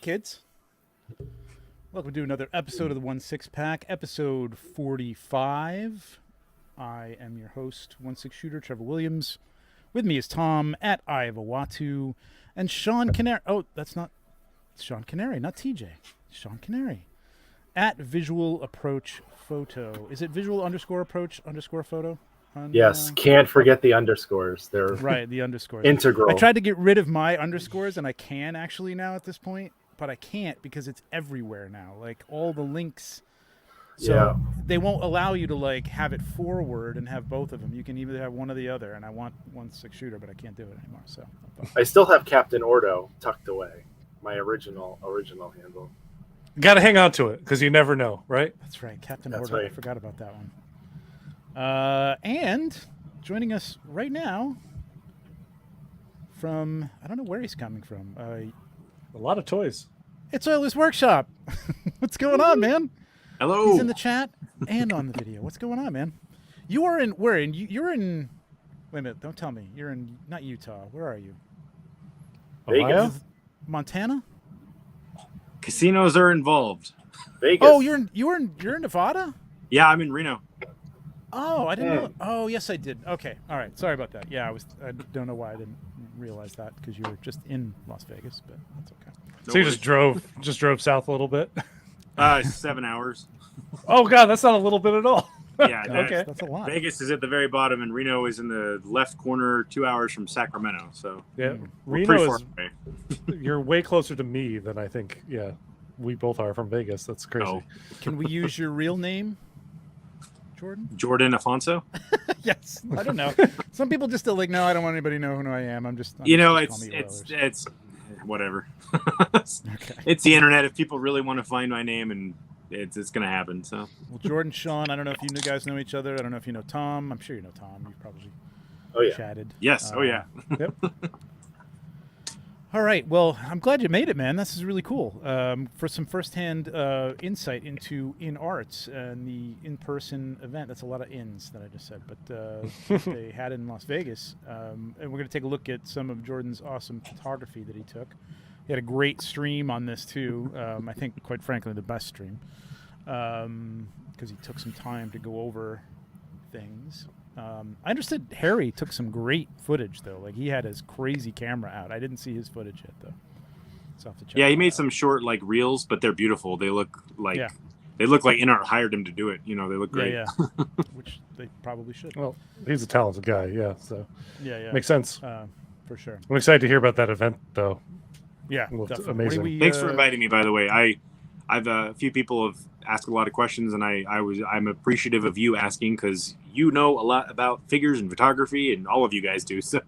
kids. Welcome to another episode of the 1-6 Pack, episode 45. I am your host, 1-6 Shooter, Trevor Williams. With me is Tom at Eye of Awatu and Sean Canary. Oh, that's not Sean Canary, not TJ. Sean Canary at Visual Approach Photo. Is it visual _approach _photo? Yes, can't forget the underscores. They're right, the underscores. integral. I tried to get rid of my underscores, and I can actually now at this point, but I can't because it's everywhere now. Like all the links, so they won't allow you to like have it forward and have both of them. You can either have one or the other, and I want 1-6 Shooter, but I can't do it anymore. So I still have Captain Ordo tucked away, my original handle. Got to hang on to it because you never know, right? That's right, Captain That's Ordo. right. I forgot about that one. And joining us right now from, I don't know where he's coming from. A lot of toys. It's Oilers Workshop. What's going on, man? Hello. He's in the chat and on the video. What's going on, man? You are in, where? You're in, wait a minute, don't tell me. You're in, not Utah. Where are you? Vegas. Montana? Casinos are involved. Vegas. Oh, you're in Nevada? Yeah, I'm in Reno. Oh, I didn't know. Oh, yes, I did. Okay, all right. Sorry about that. Yeah, I don't know why I didn't realize that because you were just in Las Vegas, but that's okay. So you just drove south a little bit. 7 hours. Oh God, that's not a little bit at all. Yeah, Okay. That's a lot. Vegas is at the very bottom, and Reno is in the left corner, 2 hours from Sacramento. So Yeah, we're pretty Reno far is. away. You're way closer to me than I think. Yeah, we both are from Vegas. That's crazy. Oh, Can we use your real name, Jordan? Jordan Afonso. Yes. I don't know. Some people just are like, no, I don't want anybody to know who I am. I'm just call me Oilers. it's whatever. Okay. It's the internet. If people really want to find my name, and it's gonna happen. So Well, Jordan, Sean, I don't know if you guys know each other. I don't know if you know Tom. I'm sure you know Tom. You've probably chatted. yes, oh yeah. Yep. All right. Well, I'm glad you made it, man. This is really cool. For some firsthand insight into In Arts and the in-person event. That's a lot of ins that I just said, but they had in Las Vegas. And we're going to take a look at some of Jordan's awesome photography that he took. He had a great stream on this too. I think, quite frankly, the best stream because he took some time to go over things. I understood Harry took some great footage though. Like he had his crazy camera out. I didn't see his footage yet though. So I'll have to check Yeah, he that made out. some short like reels, but they're beautiful. They look like InArt hired him to do it. You know, they look great. Yeah, which they probably should. Well, he's a talented guy. Yeah, so Yeah, makes sense. for sure. I'm excited to hear about that event, though. Yeah, Looked definitely. amazing. What do we, Thanks for inviting me, by the way. I've a few people have asked a lot of questions, and I'm appreciative of you asking because you know a lot about figures and photography, and all of you guys do. So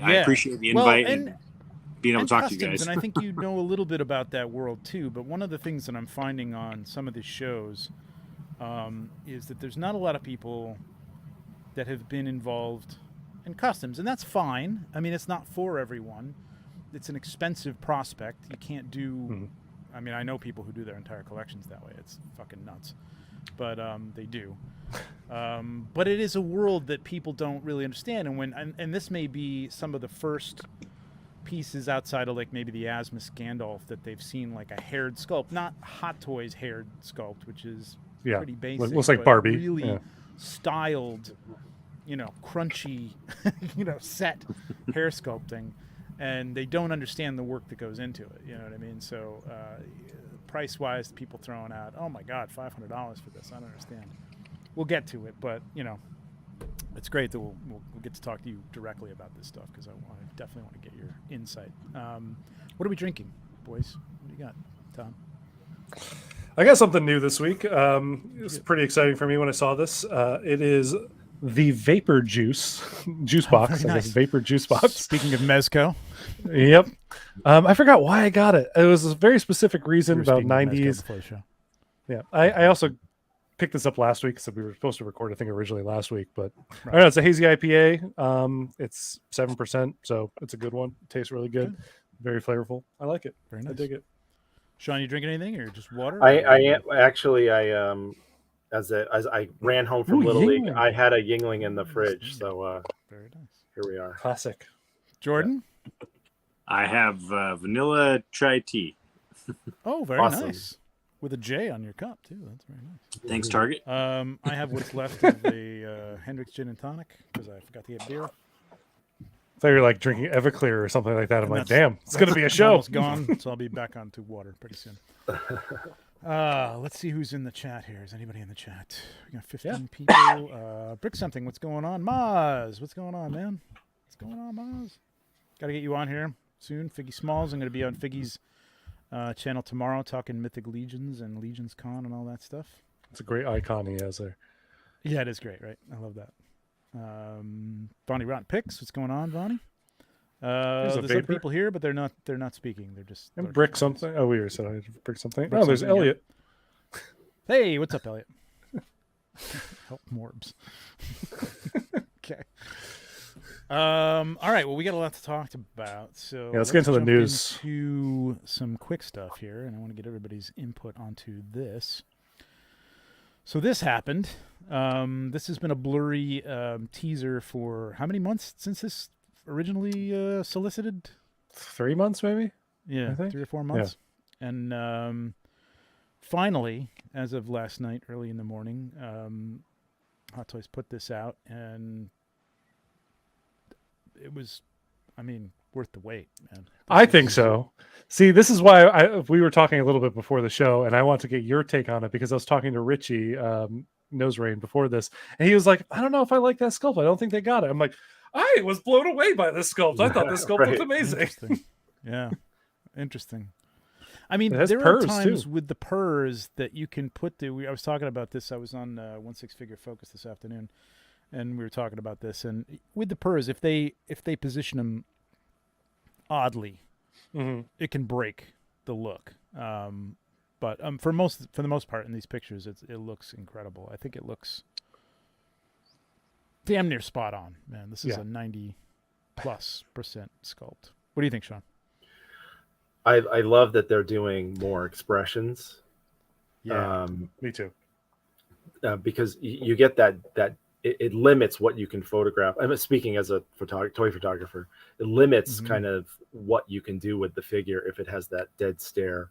I appreciate the invite and being able to talk to you guys. And I think you know a little bit about that world too. But one of the things that I'm finding on some of these shows is that there's not a lot of people that have been involved in customs, and that's fine. I mean, it's not for everyone. It's an expensive prospect. You can't do. Mm-hmm. I mean, I know people who do their entire collections that way. It's fucking nuts, but they do. But it is a world that people don't really understand, and this may be some of the first pieces outside of like maybe the Asmus Gandalf that they've seen like a haired sculpt, not Hot Toys haired sculpt, which is pretty basic. Looks like but Barbie. Really styled, crunchy, set hair sculpting. And they don't understand the work that goes into it. You know what I mean? So price-wise, people throwing out, oh, my God, $500 for this. I don't understand. We'll get to it, but, it's great that we'll get to talk to you directly about this stuff because I definitely want to get your insight. What are we drinking, boys? What do you got, Tom? I got something new this week. It was pretty exciting for me when I saw this. It is the Vapor Juice box. Very I guess nice. Vapor Juice box. Speaking of Mezco. Yep. I forgot why I got it. It was a very specific reason We were about speaking of Mezco 90s. before the show. Yeah. I also picked this up last week, so we were supposed to record, I think, originally last week. But I don't know, it's a hazy IPA. It's 7%, so it's a good one. It tastes really good. Very flavorful. I like it. Very nice. I dig it. Sean, you drinking anything or just water? As I ran home from Little League, I had a Yingling in the fridge, so Very nice. here we are. Classic. Jordan? I have vanilla chai tea. Oh, very Awesome. nice. With a J on your cup too. That's very nice. Thanks, Target. I have what's left of the Hendrick's Gin and Tonic because I forgot to get beer. I thought you were like drinking Everclear or something like that. I'm And like, that's- damn, it's gonna be a show. Almost gone, so I'll be back onto water pretty soon. Let's see who's in the chat here. Is anybody in the chat? We got 15 people. Brick something. What's going on, Maz? What's going on, man? What's going on, Maz? Got to get you on here soon. Figgy Smalls. I'm going to be on Figgy's channel tomorrow, talking Mythic Legions and Legions Con and all that stuff. It's a great icon he has there. Yeah, it is great, right? I love that. Bonnie Rotten Picks. What's going on, Bonnie? There's other vapor. people here, but they're not speaking. They're just And lurking. Brick something. Oh, we were said I had to brick something. Brick Oh, there's something, yeah. Elliot. Hey, what's up, Elliot? Help Morbs. Okay. All right. Well, we got a lot to talk about. So Yeah, let's get into the jump news. into some quick stuff here, and I want to get everybody's input onto this. So this happened. This has been a blurry teaser for how many months since this originally solicited? 3 months, maybe. Yeah, I think. 3 or 4 months. And finally, as of last night, early in the morning, Hot Toys put this out, and it was, I mean, worth the wait, man. I think so. See, this is why we were talking a little bit before the show, and I want to get your take on it because I was talking to Richie Nose Rain before this, and he was like, "I don't know if I like that sculpt. I don't think they got it." I'm like, "I was blown away by this sculpt. I thought this sculpt Right. looked amazing." Interesting. Yeah, interesting. I mean, It has there are purrs, times too. with the purrs that you can put I was talking about this. I was on 1/6 Focus this afternoon, and we were talking about this. And with the purrs, if they position them oddly, it can break the look. But for the most part in these pictures, it looks incredible. I think it looks damn near spot on, man. This is Yeah. a 90+% sculpt. What do you think, Sean? I love that they're doing more expressions. Me too. Because you get that it limits what you can photograph. I'm speaking as a toy photographer. It limits kind of what you can do with the figure if it has that dead stare.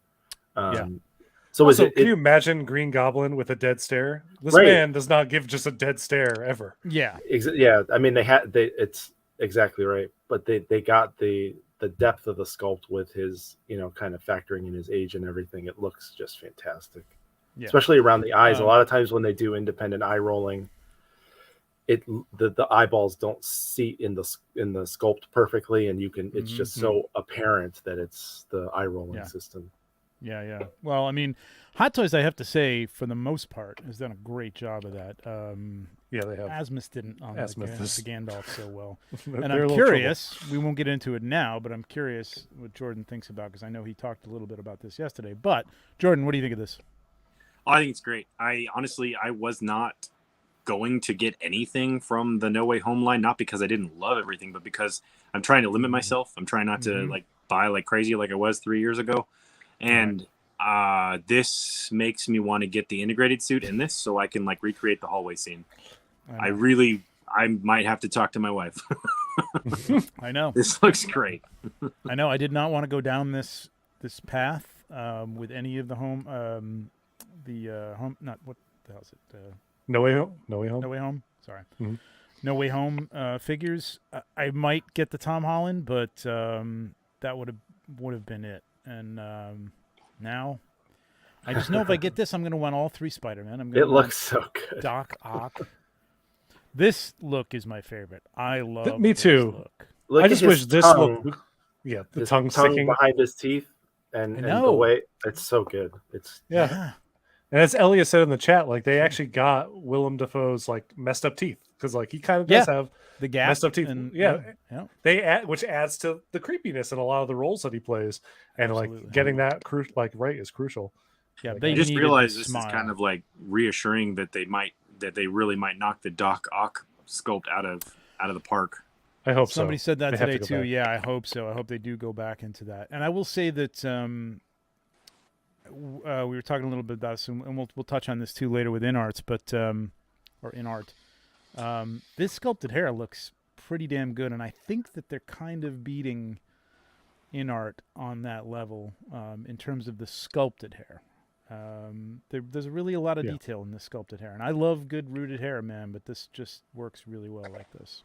So Also, can can you imagine Green Goblin with a dead stare? This Right. man does not give just a dead stare ever. Yeah. Yeah, I mean it's exactly right, but they got the depth of the sculpt with his, kind of factoring in his age and everything. It looks just fantastic. Yeah. Especially around the eyes. A lot of times when they do independent eye rolling, the eyeballs don't see in the sculpt perfectly, and it's just so apparent that it's the eye rolling system. Yeah. Well, I mean, Hot Toys, I have to say, for the most part, has done a great job of that. Yeah, they have. Asmus didn't on the Gandalf so well. They're And a I'm little curious, we won't get into it now, but I'm curious what Jordan thinks about, because I know he talked a little bit about this yesterday. But, Jordan, what do you think of this? I think it's great. I was not going to get anything from the No Way Home line, not because I didn't love everything, but because I'm trying to limit myself. I'm trying not to buy like crazy like I was 3 years ago. And this makes me want to get the integrated suit in this so I can like recreate the hallway scene. I might have to talk to my wife. I know. This looks great. I know. I did not want to go down this path with any of the home, not what the hell is it? No Way Home. No Way Home. No Way Home. Sorry. Mhm. No Way Home figures. I might get the Tom Holland, but that would have been it. And now, I just know if I get this, I'm going to want all 3 Spider-Man. It looks so good. Doc Ock. This look is my favorite. I love. Me this too. Look. I just wish this looked. Yeah, the his tongue sticking behind his teeth, and the way it's so good. It's yeah. And as Elliot said in the chat, like they actually got Willem Dafoe's like messed up teeth because like he kind of does have the gap messed up teeth. and They add, which adds to the creepiness in a lot of the roles that he plays, and Absolutely. like getting that right is crucial. Yeah, Like, they I just needed realized to this smile. is kind of like reassuring that they really might knock the Doc Ock sculpt out of the park. I hope Somebody so. said that They have today to go too. back. Yeah, I hope so. I hope they do go back into that. And I will say that we were talking a little bit about this, and we'll touch on this too later with InArts, but or in art. This sculpted hair looks pretty damn good, and I think that they're kind of beating in art on that level in terms of the sculpted hair. There's really a lot of detail in this sculpted hair, and I love good rooted hair, man. But this just works really well like this.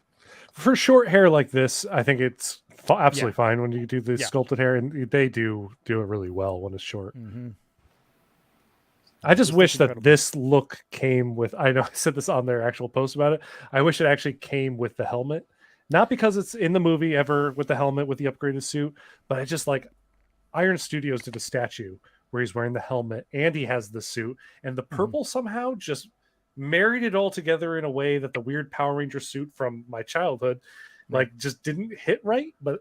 For short hair like this, I think it's absolutely fine when you do the sculpted hair, and they do it really well when it's short. Mm-hmm. I just wish that this look came with. I know I said this on their actual post about it. I wish it actually came with the helmet, not because it's in the movie ever with the helmet with the upgraded suit, but I just like Iron Studios did a statue where he's wearing the helmet and he has the suit, and the purple somehow just married it all together in a way that the weird Power Ranger suit from my childhood like just didn't hit right. But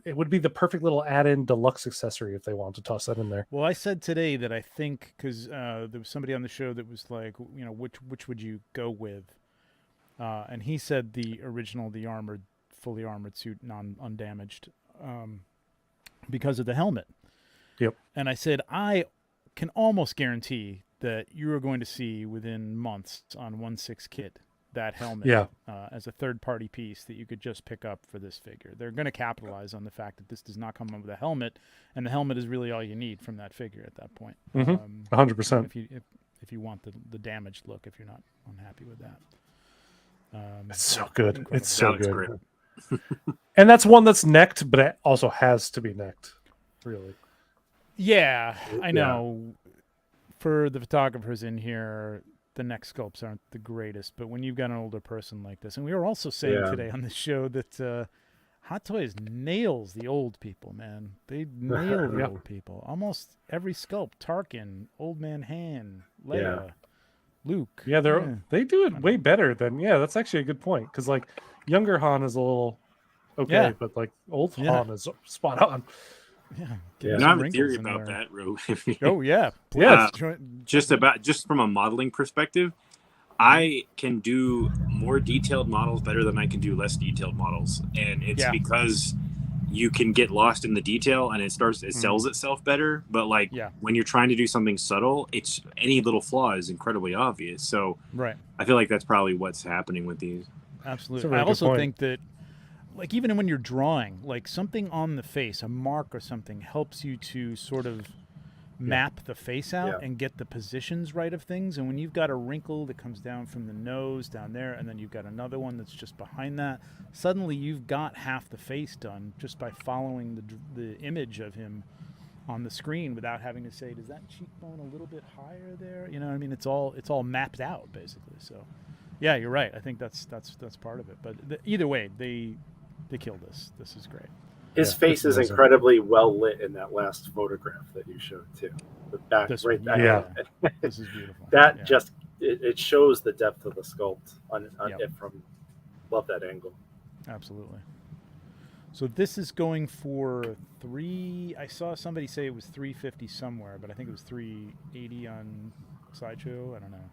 it would be the perfect little add-in deluxe accessory if they wanted to toss that in there. Well, I said today that I think because there was somebody on the show that was like, you know, which would you go with? And he said the original, the armored, fully armored suit, undamaged, because of the helmet. Yep. And I said, I can almost guarantee that you are going to see within months on 1/6 kit that helmet as a third-party piece that you could just pick up for this figure. They're going to capitalize on the fact that this does not come with a helmet, and the helmet is really all you need from that figure at that point. 100%. If you want the damaged look, if you're not unhappy with that. It's so good. Incredible. It's so good. Great. And that's one that's necked, but it also has to be necked. Really. Yeah, I know. For the photographers in here, the neck sculpts aren't the greatest, but when you've got an older person like this, and we were also saying today on the show that Hot Toys nails the old people, man. They nail the old people. Almost every sculpt, Tarkin, Old Man Han, Leia, Luke. Yeah, they do it way better than, that's actually a good point. Because like younger Han is a little but like old Han is spot on. Yeah, I have a theory about that, Ro. Oh yeah, just from a modeling perspective, I can do more detailed models better than I can do less detailed models, and it's because you can get lost in the detail and it sells itself better. But like when you're trying to do something subtle, it's any little flaw is incredibly obvious. So I feel like that's probably what's happening with these. Absolutely. I also think that, like, even when you're drawing, like something on the face, a mark or something, helps you to sort of map the face out and get the positions right of things. And when you've got a wrinkle that comes down from the nose down there, and then you've got another one that's just behind that, suddenly you've got half the face done just by following the image of him on the screen without having to say, does that cheekbone a little bit higher there? You know what I mean? It's all mapped out basically. So yeah, you're right. I think that's part of it. But either way, they killed this. This is great. His face is incredibly well lit in that last photograph that you showed too. The back, this this is beautiful. That just it shows the depth of the sculpt on it from. Love that angle. Absolutely. So this is going for I saw somebody say it was $350 somewhere, but I think it was $380 on Sideshow. I don't know.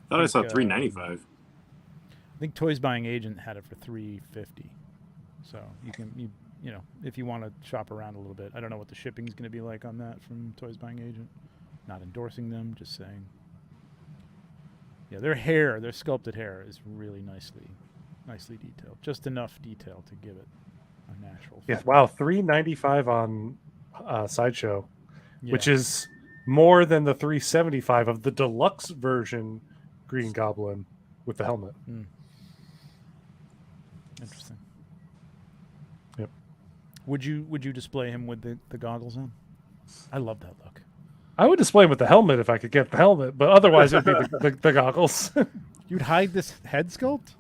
I thought I saw $395. I think Toys Buying Agent had it for $350. So you know, if you want to shop around a little bit. I don't know what the shipping is going to be like on that from Toys Buying Agent. Not endorsing them, just saying. Yeah, their sculpted hair is really nicely detailed. Just enough detail to give it a natural feel. Yeah, wow, $395 on Sideshow, which is more than the $375 of the deluxe version Green Goblin with the helmet. Interesting. Yep. Would you display him with the goggles on? I love that look. I would display him with the helmet if I could get the helmet, but otherwise it would be the goggles. You'd hide this head sculpt?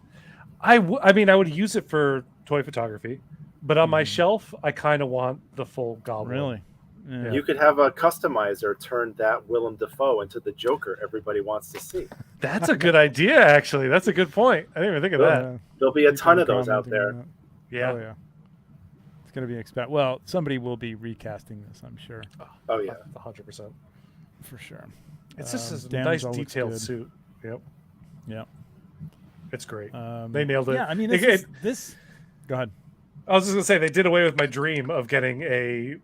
I mean, I would use it for toy photography, but on my shelf, I kind of want the full Goblin. Really? Yeah. You could have a customizer turn that Willem Dafoe into the Joker everybody wants to see. That's a good idea, actually. That's a good point. I didn't even think of that. There'll be a ton of those out there. Yeah. Oh, yeah. It's going to be well, somebody will be recasting this, I'm sure. Oh, yeah. 100%. For sure. It's just a nice detailed suit. Yep. Yep. It's great. They nailed it. Yeah, I mean, this. Go ahead. I was just going to say, they did away with my dream of getting a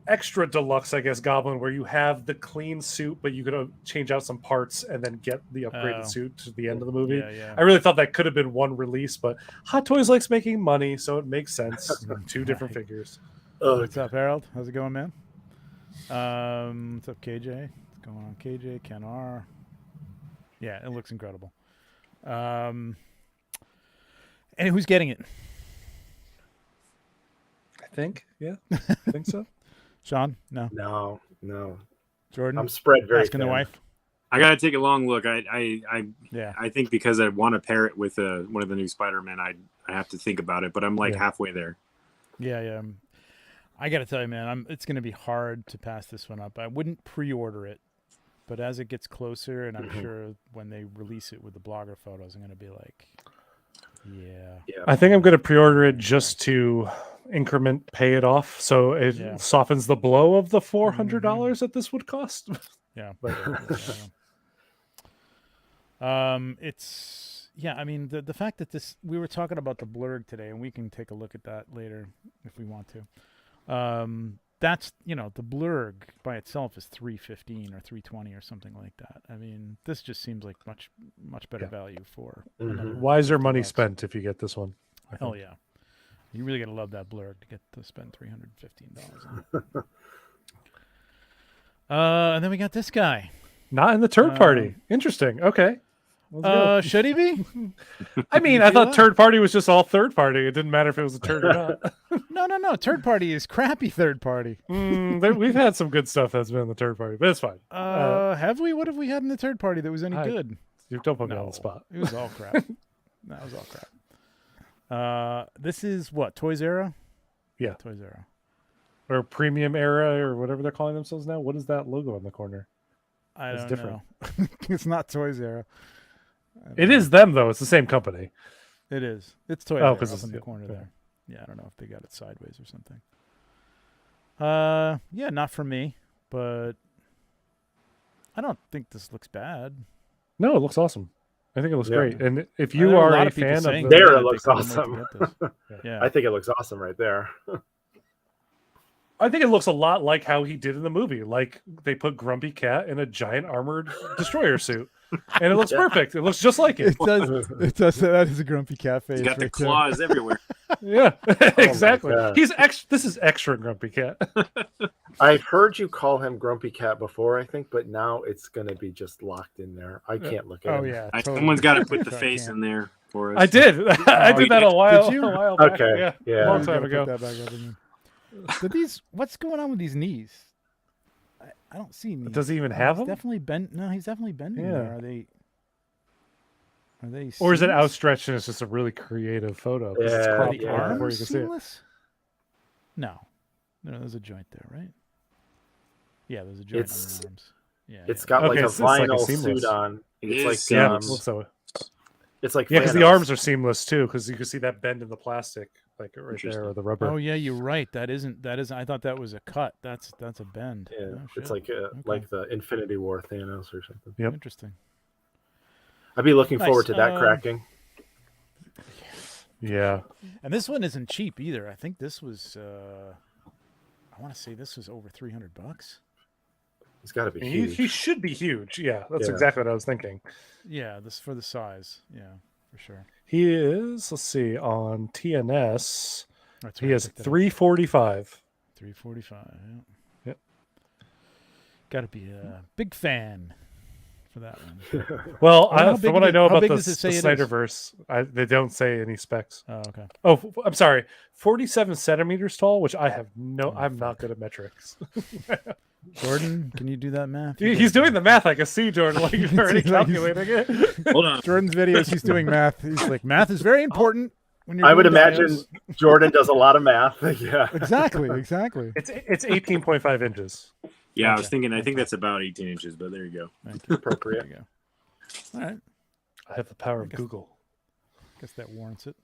extra deluxe, I guess, Goblin, where you have the clean suit, but you could change out some parts and then get the upgraded suit to the end of the movie. Yeah. I really thought that could have been one release, but Hot Toys likes making money, so it makes sense. Two different figures. What's up, Harold? How's it going, man? What's up, KJ? What's going on, KJ? Ken R. Yeah, it looks incredible. And who's getting it? I think. Yeah. I think so. Sean? No. No. Jordan? I'm spread very Asking thin. the wife? I gotta take a long look. I Yeah. think because I want to pair it with one of the new Spider-Man, I have to think about it. But I'm like halfway there. Yeah. I got to tell you, man, it's going to be hard to pass this one up. I wouldn't pre-order it, but as it gets closer, and I'm sure when they release it with the blogger photos, I'm going to be like, yeah. I think I'm going to pre-order it just to increment pay it off, so it softens the blow of the $400 that this would cost. Yeah. It's I mean the fact that we were talking about the Blurgg today, and we can take a look at that later if we want to. That's the Blurgg by itself is $315 or $320 or something like that. I mean, this just seems like much better value for wiser money spent if you get this one. Hell yeah. You really got to love that Blurgg to get to spend $315 on it. And then we got this guy. Not in the third party. Interesting. Okay. Should he be? I mean, I thought third party was just all third party. It didn't matter if it was a turd or not. No. Third party is crappy third party. We've had some good stuff that's been in the third party, but it's fine. Have we? What have we had in the third party that was any good? You don't put me on the spot. It was all crap. That was all crap. This is what? Toys Era? Yeah. Toys Era. Or Premium Era or whatever they're calling themselves now. What is that logo in the corner? I don't know. It's not Toys Era. It is them, though. It's the same company. It is. It's Toys Era up it's in the corner there. Yeah, I don't know if they got it sideways or something. Yeah, not for me, but I don't think this looks bad. No, it looks awesome. I think it looks great. And if I you know are a lot a of people fan of saying There, that it looks they couldn't wait to awesome. get this. Yeah. I think it looks awesome right there. I think it looks a lot like how he did in the movie. Like they put Grumpy Cat in a giant armored destroyer suit, and it looks perfect. It looks just like it. It does. It does. That is a Grumpy Cat face. He's got the right there. claws everywhere. Yeah, exactly. God. He's This is extra Grumpy Cat. I've heard you call him Grumpy Cat before, I think, but now it's going to be just locked in there. I can't look at him. Yeah. Someone's got to put the face in there for us. I did. I did that a while. Did you? A while back. Okay, yeah. a long You time gotta ago. put that back up again. But what's going on with these knees? I don't see knees. Does he even have He's them? definitely bent. No, he's definitely bending. Yeah. There. Are they? Or is it seamless? outstretched and it's just a really creative photo? 'Cause it's Yeah, cropped The right before arms you can see it. seamless? No, there's a joint there, right? Yeah, there's a joint on the arms. Yeah, It's got like a it's like a vinyl seamless. suit on. It It's is like Yeah, so it's like because the Thanos. arms are seamless too, because you can see that bend in the plastic, like right Interesting. there, or the rubber. Oh yeah, you're right. That isn't. I thought that was a cut. That's a bend. Yeah, Oh, it's shit. like the Infinity War Thanos or something. Yep. Interesting. I'd be looking Nice. forward to that cracking. Yeah, And this one isn't cheap either. I think this was. I want to say this was over $300. It's got to be he huge. should be huge. Yeah, that's Yeah. exactly what I was thinking. Yeah, this for the size. Yeah, for sure. He is. Let's see on TNS. That's He right, I has picked it up. 345. 345. Yeah. Yep. Got to be a big fan for that one. Well, How from big what I know how about big the does it say it is? Snyderverse, they don't say any specs. Oh, okay. Oh, I'm sorry, 47 centimeters tall, which I have Oh, I'm not good at metrics. Jordan, can you do that math? He's doing the math. I can see Jordan, like you're already He's like- calculating it. Hold on. Jordan's videos, he's doing math. He's like, math is very important when you're I would doing imagine dials." Jordan does a lot of math. Yeah. Exactly. It's 18.5 inches. Yeah, I Okay. was thinking. I think that's about 18 inches, but there you go. Thank you. Appropriate. There you go. All right. I have the power of guess- Google. Guess that warrants it.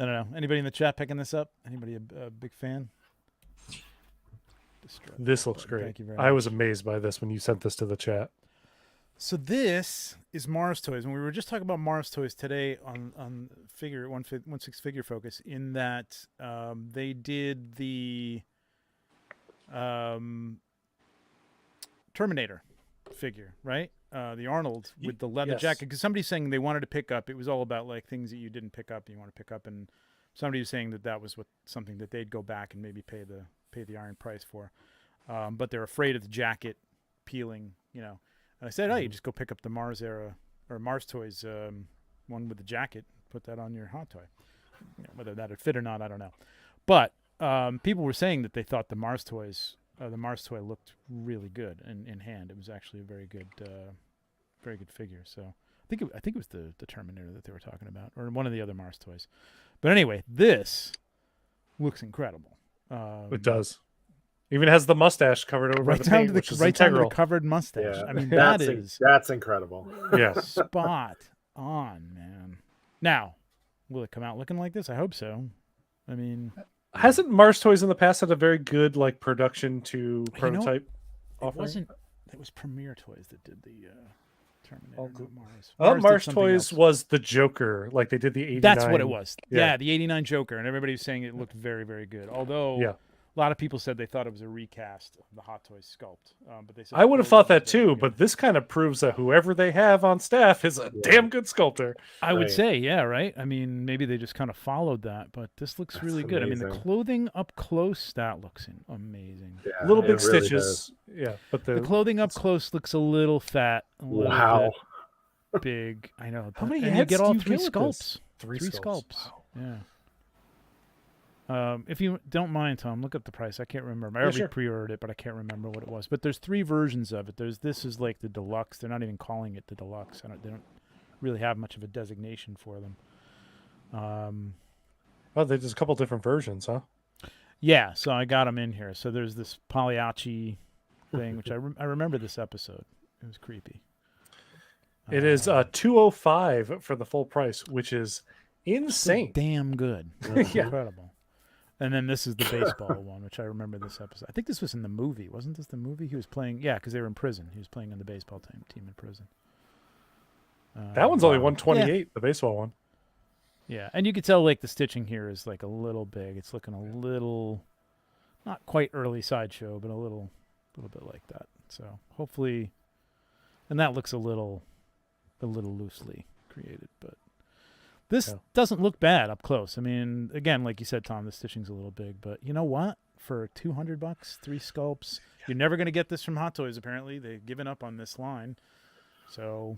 I don't know. Anybody in the chat picking this up? Anybody a big fan? Destruct. This looks great. Thank you very I much. was amazed by this when you sent this to the chat. So this is Mars Toys, and we were just talking about Mars Toys today on figure 1/6 figure focus. In that they did the Terminator figure, right? The Arnold with the leather Yes. jacket. Because somebody's saying they wanted to pick up. It was all about like things that you didn't pick up, you want to pick up, and somebody was saying that was something that they'd go back and maybe pay the iron price for, but they're afraid of the jacket peeling, you know. And I said, oh, you just go pick up the Mars era or Mars Toys one with the jacket, put that on your hot toy. You know, whether that'd fit or not, I don't know. But people were saying that they thought the Mars toy looked really good in hand. It was actually a very good figure. So I think it was the Terminator that they were talking about, or one of the other Mars toys. But anyway, this looks incredible. It does. Even has the mustache covered over right the down paint, to the which is right down to integral. the covered mustache. Yeah. I mean, that's incredible. Yeah. spot on, man. Now, will it come out looking like this? I hope so. I mean, Hasn't Mars Toys in the past had a very good like production to prototype offering? It was Premier Toys that did the Terminator. Oh, Not Mars. Mars did something Toys else. was the Joker, like they did the 89. That's what it was. Yeah. Yeah, the 89 Joker, and everybody was saying it looked very, very good. Although a lot of people said they thought it was a recast of the Hot Toys sculpt. But they said I would have thought that too, but this kind of proves that whoever they have on staff is a damn good sculptor. I would say, yeah, right? I mean, maybe they just kind of followed that, but this looks really good. I mean, the clothing up close, that looks amazing. A Yeah, little big really stitches. Yeah, but The clothing up close looks a little fat, a little bit big. I know. How many and heads you get all do you three get with sculpts. this? Three sculpts. Wow. Yeah. If you don't mind, Tom, look up the price. I can't remember. I Yeah, already sure. pre-ordered it, but I can't remember what it was. But there's 3 versions of it. This is like the deluxe. They're not even calling it the deluxe. They don't really have much of a designation for them. Oh, there's a couple different versions, huh? Yeah, so I got them in here. So there's this Pagliacci thing, which I remember this episode. It was creepy. It is $205 for the full price, which is insane. Damn good. Yeah. Incredible. And then this is the baseball one, which I remember this episode. I think this was in the movie. Wasn't this the movie? He was playing, because they were in prison. He was playing on the baseball team in prison. That one's only 128, the baseball one. Yeah, and you could tell like the stitching here is like a little big. It's looking a little, not quite early Sideshow, but a little bit like that. So hopefully, and that looks a little loosely created, but this doesn't look bad up close. I mean, again, like you said, Tom, the stitching's a little big, but you know what? For $200, 3 sculpts, you're never going to get this from Hot Toys. Apparently, they've given up on this line, so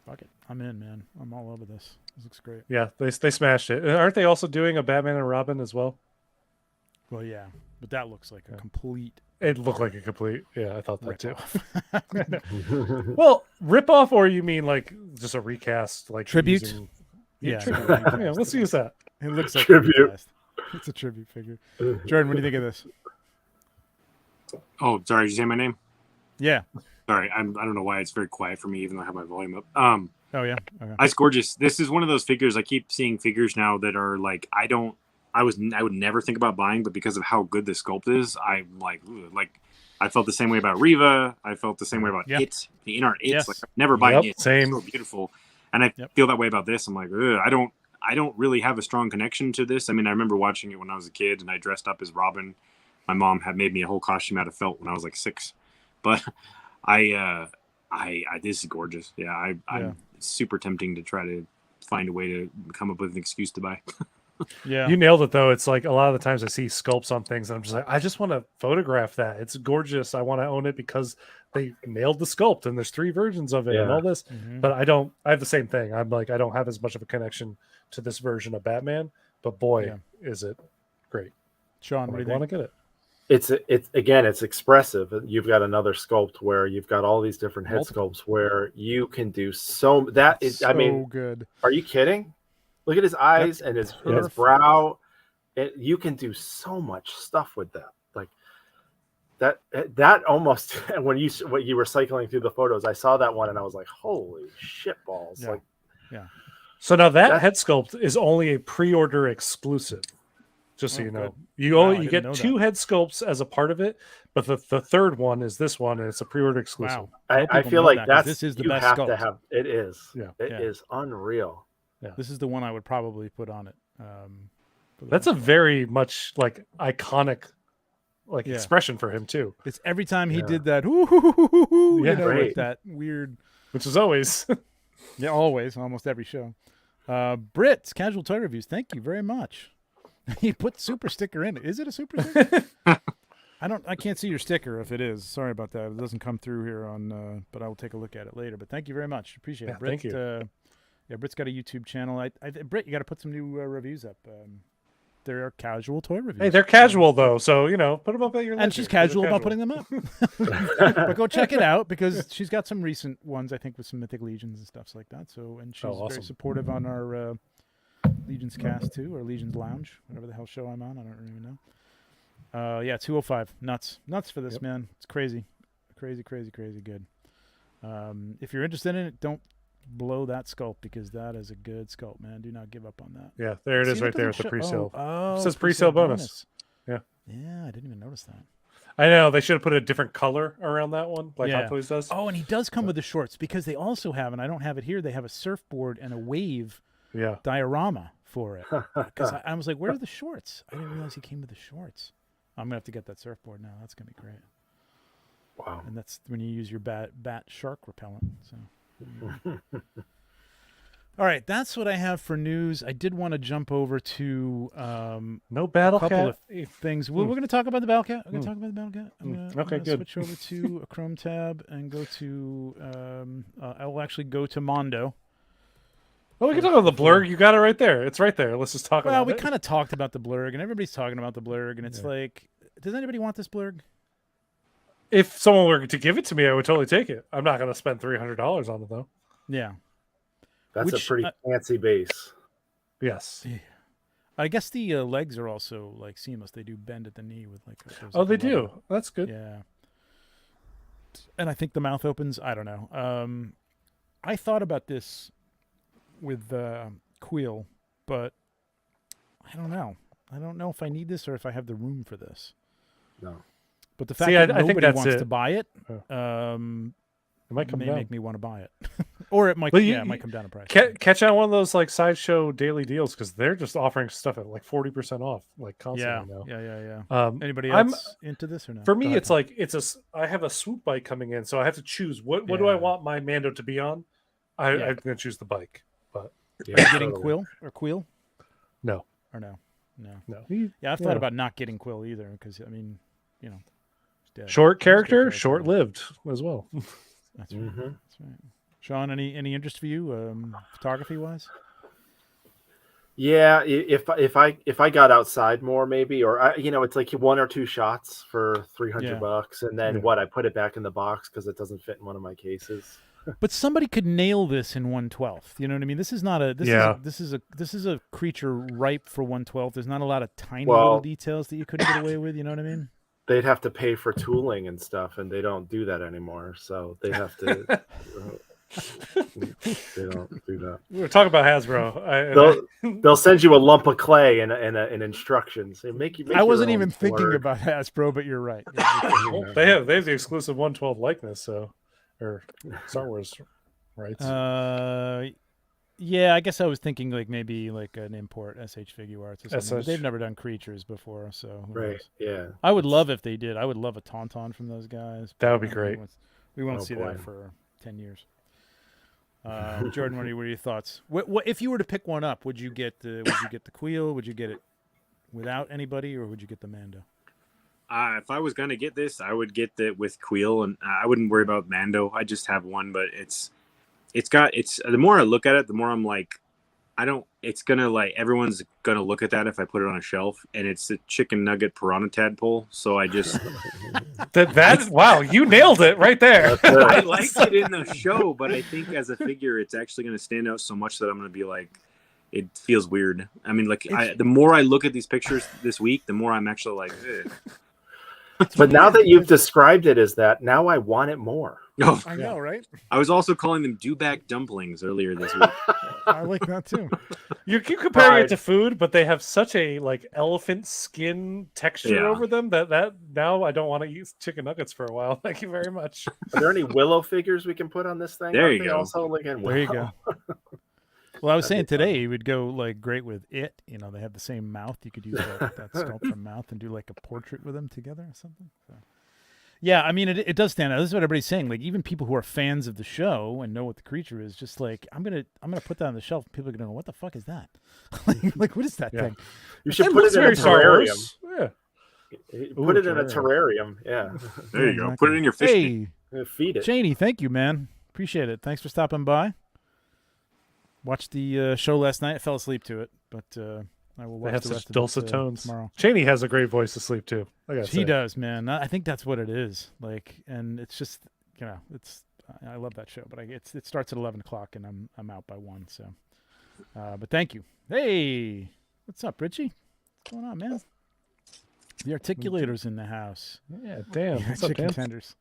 fuck it. I'm in, man. I'm all over this. This looks great. Yeah, they smashed it. Aren't they also doing a Batman and Robin as well? Well, yeah, but that looks like a complete. It looked like a complete. Yeah, I thought that too. rip-off. Well, rip off, or you mean like just a recast, like Tribute? using- Yeah, tribute. no, Yeah, let's use that. It looks like Tribute. a recast. It's a tribute figure. Jordan, what do you think of this? Oh, sorry, did you say my name? Yeah. Sorry, I don't know why it's very quiet for me, even though I have my volume up. Oh yeah. Okay. It's gorgeous. This is one of those figures. I keep seeing figures now that are like I would never think about buying, but because of how good the sculpt is, I'm like I felt the same way about Riva. I felt the same way about It, the in art It's. Yes. Like I'd never buy It. Same. It's so beautiful, and I feel that way about this. I'm like, ugh, I don't really have a strong connection to this. I mean, I remember watching it when I was a kid, and I dressed up as Robin. My mom had made me a whole costume out of felt when I was like 6, but this is gorgeous. Yeah, I'm super tempting to try to find a way to come up with an excuse to buy. Yeah. You nailed it though. It's like a lot of the times I see sculpts on things and I'm just like, I just want to photograph that. It's gorgeous. I want to own it because they nailed the sculpt and there's 3 versions of it and all this. Mhm. But I have the same thing. I'm like, I don't have as much of a connection to this version of Batman, but boy, is it great. Sean, what do you want to think? get it. It's expressive. You've got another sculpt where you've got all these different head sculpts where you can do I mean, good. Are you kidding? Look at his eyes and his brow. You can do so much stuff with that. Like that almost when you were cycling through the photos, I saw that one and I was like, holy shit balls. Yeah. Like, So now that head sculpt is only a pre-order exclusive. Just so you know, you get 2 head sculpts as a part of it, but the third one is this one, and it's a pre-order exclusive. Wow. I feel like this is the best sculpt. To have. It is. Yeah. It is unreal. Yeah. This is the one I would probably put on it. That's a very much like iconic expression for him too. It's every time he did that, you know, right. like that weird, which is always always, almost every show. Brits Casual Toy Reviews. Thank you very much. You put super sticker in it. Is it a super sticker? I can't see your sticker if it is. Sorry about that. It doesn't come through here on. But I will take a look at it later. But thank you very much. Appreciate it. Brit, thank you. Yeah, Brit's got a YouTube channel. Brit, you got to put some new reviews up. They're casual toy reviews. Hey, they're casual though, so put them up at your. And she's casual about putting them up. But go check it out because she's got some recent ones, I think, with some Mythic Legions and stuff like that. So, and she's awesome. very supportive on our Legions cast too, or Legions Lounge, whatever the hell show I'm on. I don't even know. Yeah, 205. Nuts for this, man. It's crazy good. If you're interested in it, don't blow that sculpt because that is a good sculpt, man. Do not give up on that. Yeah, there it is right there at the pre-sale. Oh, it says pre-sale bonus. Yeah, I didn't even notice that. I know they should have put a different color around that one, like Hot Toys does. Oh, and he does come with the shorts because they also have, and I don't have it here. They have a surfboard and a wave diorama for it. Because I was like, where are the shorts? I didn't realize he came with the shorts. I'm gonna have to get that surfboard now. That's gonna be great. Wow. And that's when you use your bat shark repellent. So. All right, that's what I have for news. I did want to jump over to no Battle a couple Cat of things. Well, we're going to talk about the Battle Cat. We're going to talk about the Battle Cat. I'm gonna good. switch over to a Chrome tab and go to. I will actually go to Mondo. Well, we can talk about the Blurgg. You got it right there. It's right there. Let's just talk about it. Well, we kind of talked about the Blurgg, and everybody's talking about the Blurgg, and it's like, does anybody want this Blurgg? If someone were to give it to me, I would totally take it. I'm not going to spend $300 on it, though. Yeah. That's a pretty fancy base. Yes. Yeah. I guess the legs are also like seamless. They do bend at the knee with like. They do. That's good. Yeah. And I think the mouth opens. I don't know. I thought about this with Queel, but I don't know. I don't know if I need this or if I have the room for this. No. But the fact that nobody wants to buy it, it might may make me want to buy it. Or it might, it might come down in price. Catch on one of those like sideshow daily deals because they're just offering stuff at like 40% off, like constantly now. Yeah. Anybody else into this or not? For me, it's like I have a swoop bike coming in, so I have to choose what do I want my Mando to be on. I'm gonna choose the bike. But are you getting Queel or Queel? No. Or no. Yeah, I've thought about not getting Queel either because I mean, you know, dead. Short character, short-lived as well. That's right. Mm-hmm. That's right. Sean, any interest for you, photography wise? Yeah, if I got outside more, maybe, or it's like 1 or 2 shots for $300, and then I put it back in the box because it doesn't fit in one of my cases. But somebody could nail this in 1/12. You know what I mean? This is not a this is a creature ripe for 1/12. There's not a lot of tiny little details that you couldn't get away with. You know what I mean? They'd have to pay for tooling and stuff, and they don't do that anymore. So they have to. They don't do that. We were talking about Hasbro. They'll send you a lump of clay and instructions. I wasn't even thinking about Hasbro, but you're right. They have the exclusive 1/12 likeness, or Star Wars rights. Yeah, I guess I was thinking like maybe like an import SH Figure Arts or something. But they've never done creatures before, so right. Yeah, I would love if they did. I would love a Tauntaun from those guys. That would be great. We won't see that for 10 years. Jordan, what are your thoughts? What if you were to pick one up? Would you get the Queel? Would you get it without anybody, or would you get the Mando? If I was gonna get this, I would get it with Queel, and I wouldn't worry about Mando. I just have one, but it's the more I look at it, the more I'm like, it's gonna like everyone's gonna look at that if I put it on a shelf, and it's a chicken nugget piranha tadpole. So I just wow, you nailed it right there. I liked it in the show, but I think as a figure, it's actually gonna stand out so much that I'm gonna be like, it feels weird. I mean, like the more I look at these pictures this week, the more I'm actually like, ugh. But now that you've described it as that, now I want it more. Oh, I know, right? I was also calling them dewback dumplings earlier this week. I like that too. You keep comparing it to food, but they have such a like elephant skin texture over them that now I don't want to use chicken nuggets for a while. Thank you very much. Are there any Willow figures we can put on this thing? There you go. Also, there you go. Well, I was saying today it would go like great with it. You know, they have the same mouth. You could use that sculpt from mouth and do like a portrait with them together or something. So. Yeah, I mean, it does stand out. This is what everybody's saying. Like, even people who are fans of the show and know what the creature is, just like, I'm gonna put that on the shelf. People are gonna go, what the fuck is that? Like, what is that thing? You should It put looks it in a very Star terrarium. Wars. Yeah. Put it in a terrarium. Yeah. There you go. Put it in your fish tank. Feed it. Janie, thank you, man. Appreciate it. Thanks for stopping by. Watched the show last night. I fell asleep to it, but I will They watch have the such rest dulcet of it tones. tomorrow. Cheney has a great voice to sleep to. He does, man. I think that's what it is. Like, and it's just, I love that show, but it starts at 11 o'clock and I'm out by 1. So, but thank you. Hey, what's up, Richie? What's going on, man? The articulator's in the house. Yeah, damn. Yeah, What's up, chicken Dan? tenders.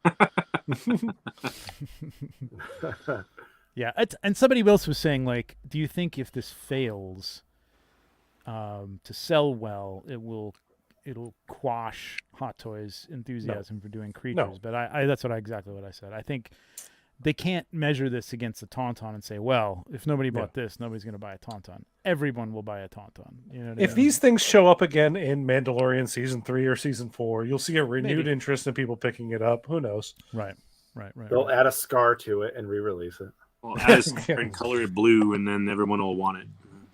Yeah, and somebody else was saying, like, do you think if this fails to sell well, it'll quash Hot Toys enthusiasm for doing creatures? No. But I that's exactly what I said. I think they can't measure this against a Tauntaun and say, well, if nobody bought this, nobody's going to buy a Tauntaun. Everyone will buy a Tauntaun. You know what I If mean? these things show up again in Mandalorian season 3 or season 4, you'll see a renewed interest in people picking it up. Who knows? Right. They'll add a scar to it and re-release it. Well, add a and color it blue, and then everyone will want it.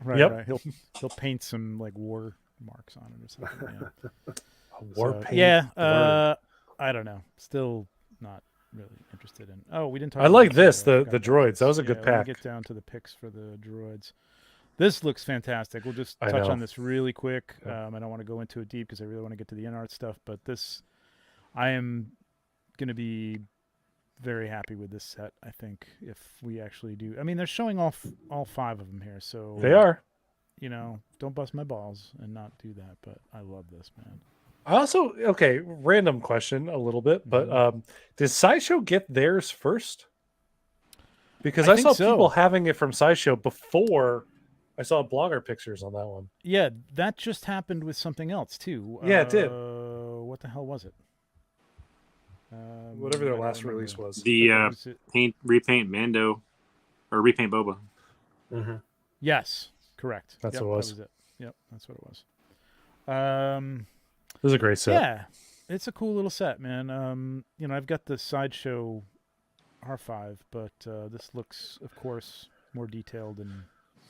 Right, Yep. right. He'll paint some like war marks on it or something. Yeah. A war paint. Yeah. I don't know. Still not really interested in. Oh, we didn't talk. I about like this, this, so the droids. That was a good let me pack. get down to the picks for the droids. This looks fantastic. We'll just touch on this really quick. I don't want to go into it deep because I really want to get to the in-art stuff. But this, I am going to be very happy with this set. I think if we actually do. I mean, they're showing off all 5 of them here, so They are. Don't bust my balls and not do that. But I love this, man. I also, random question a little bit, but did Sideshow get theirs first? Because I think saw so. people having it from Sideshow before I saw blogger pictures on that one. Yeah, that just happened with something else too. Yeah, it did. What the hell was it? Whatever their I don't last remember. release was. The repaint Mando, or repaint Boba. Mm-hmm. Yes, correct. That's Yep, what it was. That was it. Yep, that's what it was. This is a great set. Yeah, it's a cool little set, man. I've got the Sideshow R5, but this looks, of course, more detailed and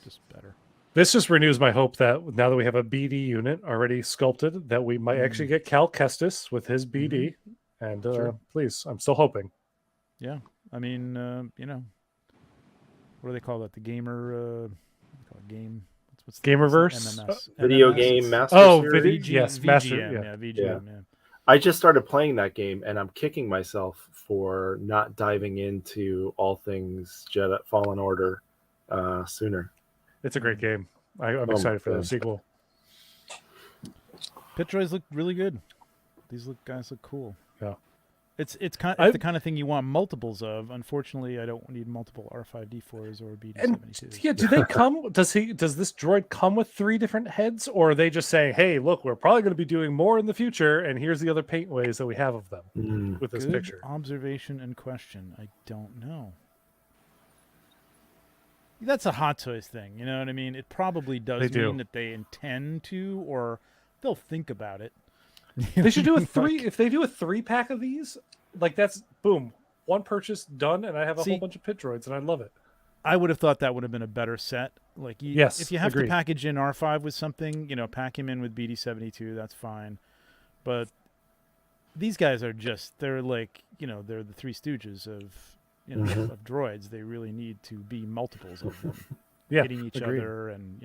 just better. This just renews my hope that now that we have a BD unit already sculpted, that we might actually get Cal Kestis with his BD. And please, I'm still hoping. Yeah, I mean, what do they call that? The gamer, what do they call it? Game. What's the Gamerverse? MMS. Video MMS? game master video, series. yes, VGM, master. yeah, VGM, yeah. I just started playing that game, and I'm kicking myself for not diving into all things Jedi Fallen Order sooner. It's a great game. I'm excited for the sequel. Pit droids look really good. These guys look cool. Yeah. It's the kind of thing you want multiples of. Unfortunately, I don't need multiple R5D4s or BD72s. Yeah, do they come? Does this droid come with 3 different heads, or are they just saying, "Hey, look, we're probably going to be doing more in the future, and here's the other paint ways that we have of them with this Good picture"? Observation and question. I don't know. That's a Hot Toys thing. You know what I mean? It probably does mean that they intend to, or they'll think about it. They should do a 3. If they do a 3-pack of these, like that's boom, one purchase done, and I have a whole bunch of pit droids, and I love it. I would have thought that would have been a better set. Like, if you have to package in R5 with something, pack him in with BD72. That's fine. But these guys are they're like, they're the Three Stooges of of droids. They really need to be multiples of them, hitting each other and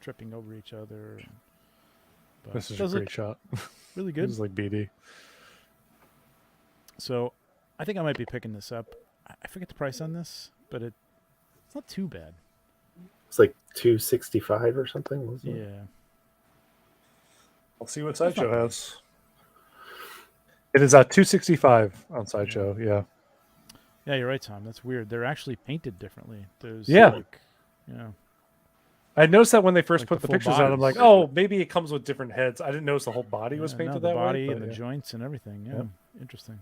tripping over each other. This is a great shot. Really good. This is like BD. So, I think I might be picking this up. I forget the price on this, but it's not too bad. It's like $265 or something. Wasn't it? Yeah. I'll see what Sideshow has. It is $265 on Sideshow. Yeah. Yeah, you're right, Tom. That's weird. They're actually painted differently. There's I noticed that when they first put the full pictures out, I'm like, bodies. oh, maybe it comes with different heads. I didn't notice the whole body was painted the that body way. and the joints and everything. Yeah, interesting.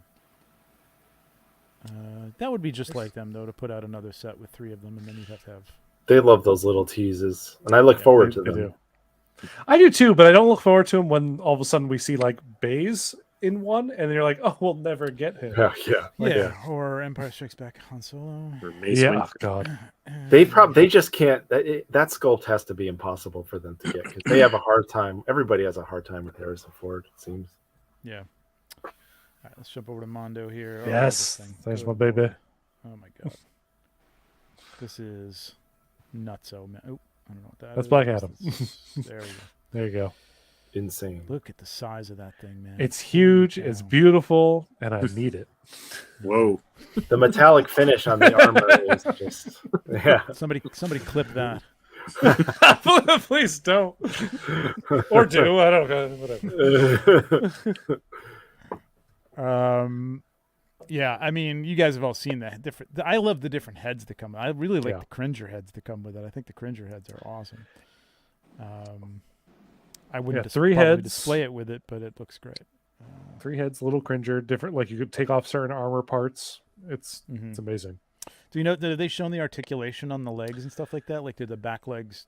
That would be just like them, though, to put out another set with 3 of them, and then you'd have to have. They love those little teases, and I look forward to them. I do too, but I don't look forward to them when all of a sudden we see like bays in one, and you're like, oh, we'll never get him. Yeah. Or Empire Strikes Back Han Solo. Or Mace Yeah, Windu. oh, God. They just can't. That sculpt has to be impossible for them to get because they have a hard time. Everybody has a hard time with Harrison Ford. It seems. Yeah. All right, let's jump over to Mondo here. Yes, this thing. there's Good my baby. Lord. Oh my God. This is nutso, man. Oh, I don't know what that That's is. Black Adam. There we go. There you go. Insane. Look at the size of that thing, man. It's huge. Holy It's cow. beautiful, and I need it. Whoa. The metallic finish on the armor is just Somebody clip that. Please don't. Or do. I don't know. Whatever. Yeah, I mean, you guys have all seen that. I love the different heads that come. I really like the Cringer heads that come with it. I think the Cringer heads are awesome. I wouldn't three probably heads. display it with it, but it looks great. 3 heads, little Cringer, different. Like you could take off certain armor parts. It's amazing. Do you know? Did they shown the articulation on the legs and stuff like that? Like, did the back legs,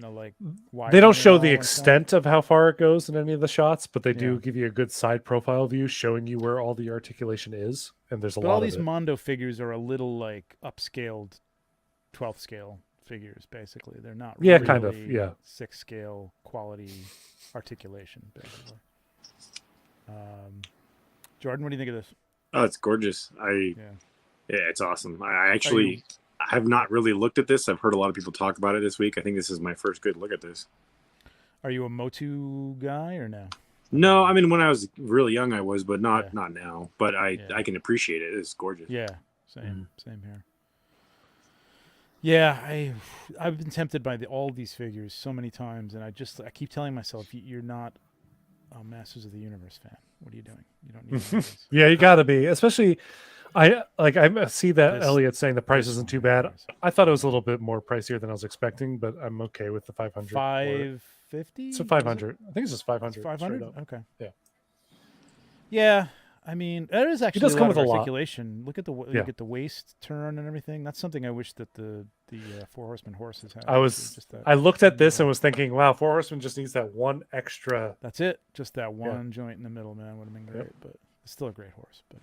like wide? They don't show the extent of how far it goes in any of the shots, but they do give you a good side profile view showing you where all the articulation is. And there's a lot all of these it. Mondo figures are a little like upscaled 12th scale figures, basically. They're not really kind of, 6th scale quality articulation, basically. Jordan, what do you think of this? Oh, it's gorgeous. Yeah, it's awesome. I actually have not really looked at this. I've heard a lot of people talk about it this week. I think this is my first good look at this. Are you a Motu guy or no? No, I mean when I was really young I was, but not now. But I can appreciate it. It's gorgeous. Yeah, same here. Yeah, I've been tempted by all these figures so many times, and I keep telling myself, you're not a Masters of the Universe fan. What are you doing? You don't need one of these. Yeah, you got to be. Especially, I see that Elliot saying the price isn't too bad. I thought it was a little bit more pricier than I was expecting, but I'm okay with the 500. 550? So 500. I think it's just 500. 500? Okay. Yeah. Yeah. I mean, there is actually does a come lot with of a lot. articulation. Look at the waist turn and everything. That's something I wish that the Four Horsemen horses had. I looked at this and was thinking, wow, Four Horsemen just needs that one extra. That's it. Just that one joint in the middle, man, would have been great. But it's still a great horse. But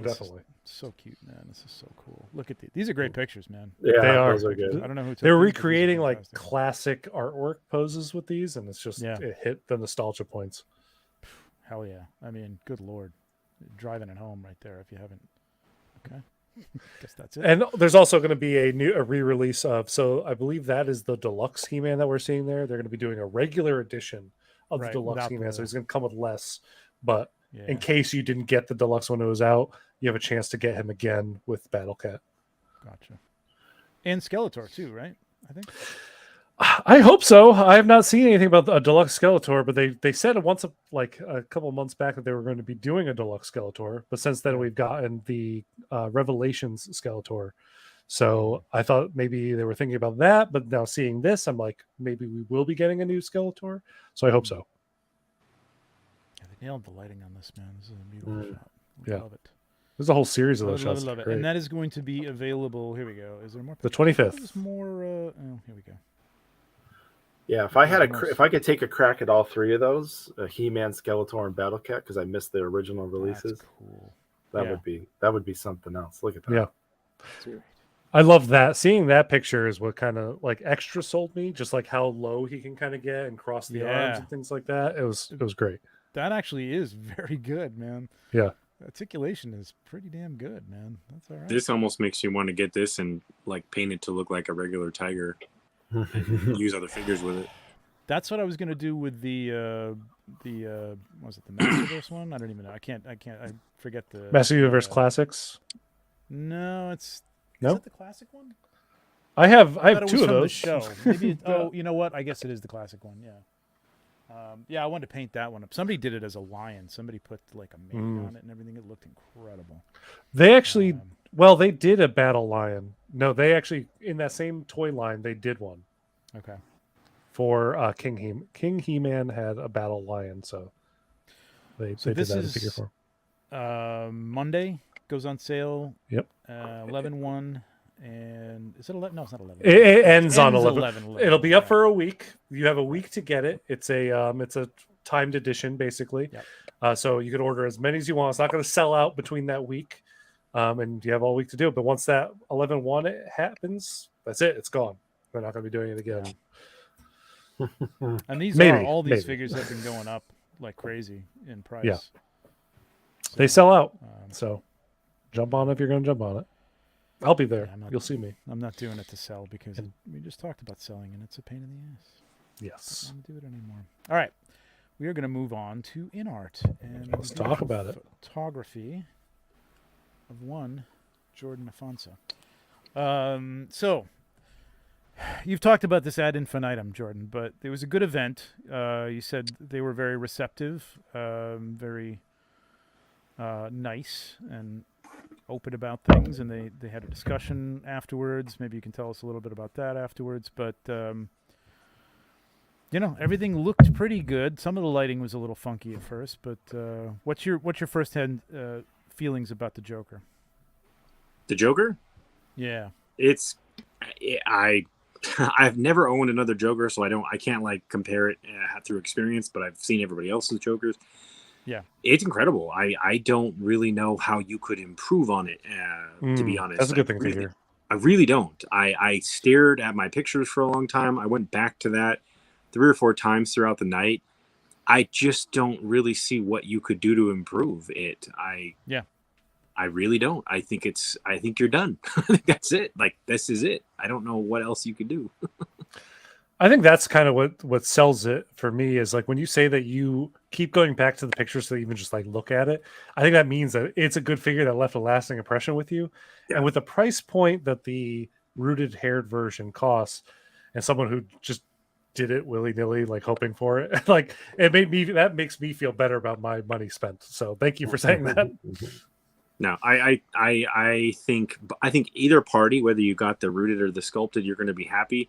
Definitely. So cute, man. This is so cool. Look at these are great pictures, man. Yeah, they are. Those are good. I don't know who took They're them, but these are recreating like fantastic. classic artwork poses with these, and it's just it hit the nostalgia points. Hell yeah. I mean, good Lord. Driving it home right there if you haven't. Okay. Guess that's it. And there's also going to be a re-release of, so I believe that is the deluxe He-Man that we're seeing there. They're going to be doing a regular edition of the deluxe He-Man, so he's going to come with less. But in case you didn't get the deluxe when it was out, you have a chance to get him again with Battle Cat. Gotcha. And Skeletor too, right? I think. I hope so. I have not seen anything about a deluxe Skeletor, but they said once a couple of months back that they were going to be doing a deluxe Skeletor. But since then, we've gotten the Revelations Skeletor. So I thought maybe they were thinking about that, but now seeing this, I'm like, maybe we will be getting a new Skeletor. So I hope so. Yeah, they nailed the lighting on this, man. This is a beautiful shot. Love it. There's a whole series of those shots. Love it. And that is going to be available. Here we go. Is there more? The 25th. There's more. Here we go. Yeah, if I could take a crack at all three of those, He-Man, Skeletor, and Battle Cat, because I missed the original releases. That's cool. That would be something else. Look at that. Yeah, I love that. Seeing that picture is what kind of like extra sold me. Just like how low he can kind of get and cross the arms and things like that. It was great. That actually is very good, man. Yeah, articulation is pretty damn good, man. That's all right. This almost makes you want to get this and like paint it to look like a regular tiger. And use other figures with it. That's what I was gonna do with the was it the Masterverse one? I don't even know. I forget the Master Universe Classics. No, is it the classic one? I have it two was of from those. The show. Maybe you know what? I guess it is the classic one. Yeah. I wanted to paint that one up. Somebody did it as a lion. Somebody put like a mane on it and everything. It looked incredible. They actually, they did a battle lion. No, they actually, in that same toy line, they did one. Okay. For King He-Man. King He-Man had a battle lion, so they did that in figure form. Monday goes on sale. Yep. 11/1. And is it 11? No, it's not 11. It ends on 11. 11. It'll be up for a week. You have a week to get it. It's a timed edition, basically. Yep. So you can order as many as you want. It's not going to sell out between that week, and you have all week to do it. But once that 11/1 happens, that's it. It's gone. They're not going to be doing it again. And Maybe, all these maybe. figures have been going up like crazy in price. Yeah. So, They sell out. So jump on it if you're going to jump on it. I'll be there. Yeah, You'll see me. I'm not doing it to sell because we just talked about selling and it's a pain in the ass. Yes. I don't do it anymore. All right. We are going to move on to InArt. And Let's talk about it. Photography of one Jordan Afonso. So, you've talked about this ad infinitum, Jordan, but it was a good event. You said they were very receptive, very nice and open about things, and they had a discussion afterwards. Maybe you can tell us a little bit about that afterwards. But everything looked pretty good. Some of the lighting was a little funky at first, but what's your first-hand feelings about the Joker? The Joker? Yeah, I've never owned another Joker, so I can't like compare it through experience, but I've seen everybody else's Jokers. Yeah, it's incredible. I don't really know how you could improve on it, to be honest. That's a good thing to hear. I really don't. I stared at my pictures for a long time. I went back to that 3 or 4 times throughout the night. I just don't really see what you could do to improve it. I really don't. I think you're done. I think that's it. Like, this is it. I don't know what else you could do. I think that's kind of what sells it for me is like when you say that you keep going back to the pictures to even just like look at it. I think that means that it's a good figure that left a lasting impression with you. Yeah. And with the price point that the rooted haired version costs, and someone who just did it willy-nilly, like hoping for it, like that makes me feel better about my money spent. So thank you for saying that. No, I think either party, whether you got the rooted or the sculpted, you're going to be happy.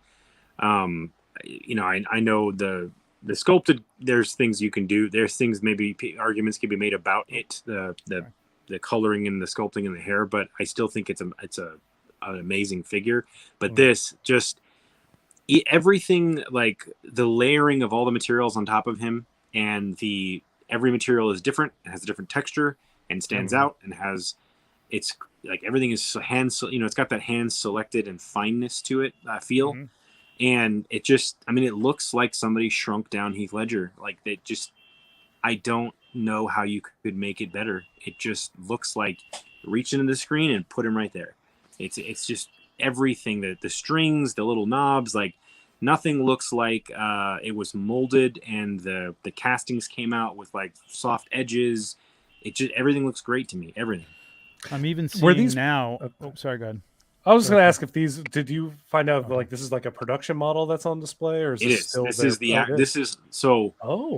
I know the sculpted, there's things you can do. There's things, maybe arguments can be made about it, the coloring and the sculpting and the hair, but I still think it's an amazing figure. But this just everything, like the layering of all the materials on top of him, and every material is different, it has a different texture and stands out, and it's like everything is it's got that hand selected and fineness to it, feel. And it just, it looks like somebody shrunk down Heath Ledger. Like, I don't know how you could make it better. It just looks like reach into the screen and put him right there. It's just everything, the strings, the little knobs, like nothing looks like it was molded, and the castings came out with like soft edges. Everything looks great to me. Everything. I'm even seeing now. Sorry, go ahead. I was going to ask if did you find out like this is like a production model that's on display, or is this still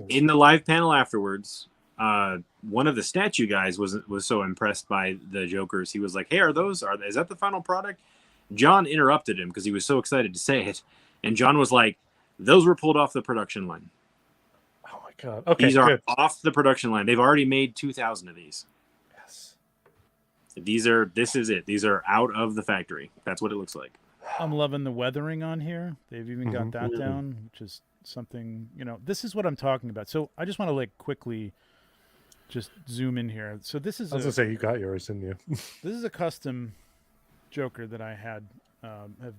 in the live panel afterwards, one of the statue guys was so impressed by the Jokers, he was like, "Hey, is that the final product?" John interrupted him because he was so excited to say it, and John was like, "Those were pulled off the production line." Oh my god! Okay, these are off the production line. They've already made 2,000 of these. This is it. These are out of the factory. That's what it looks like. I'm loving the weathering on here. They've even got that down, which is something, this is what I'm talking about. So I just want to like quickly just zoom in here. So this is, I was going to say, you got yours, didn't you? This is a custom Joker that I have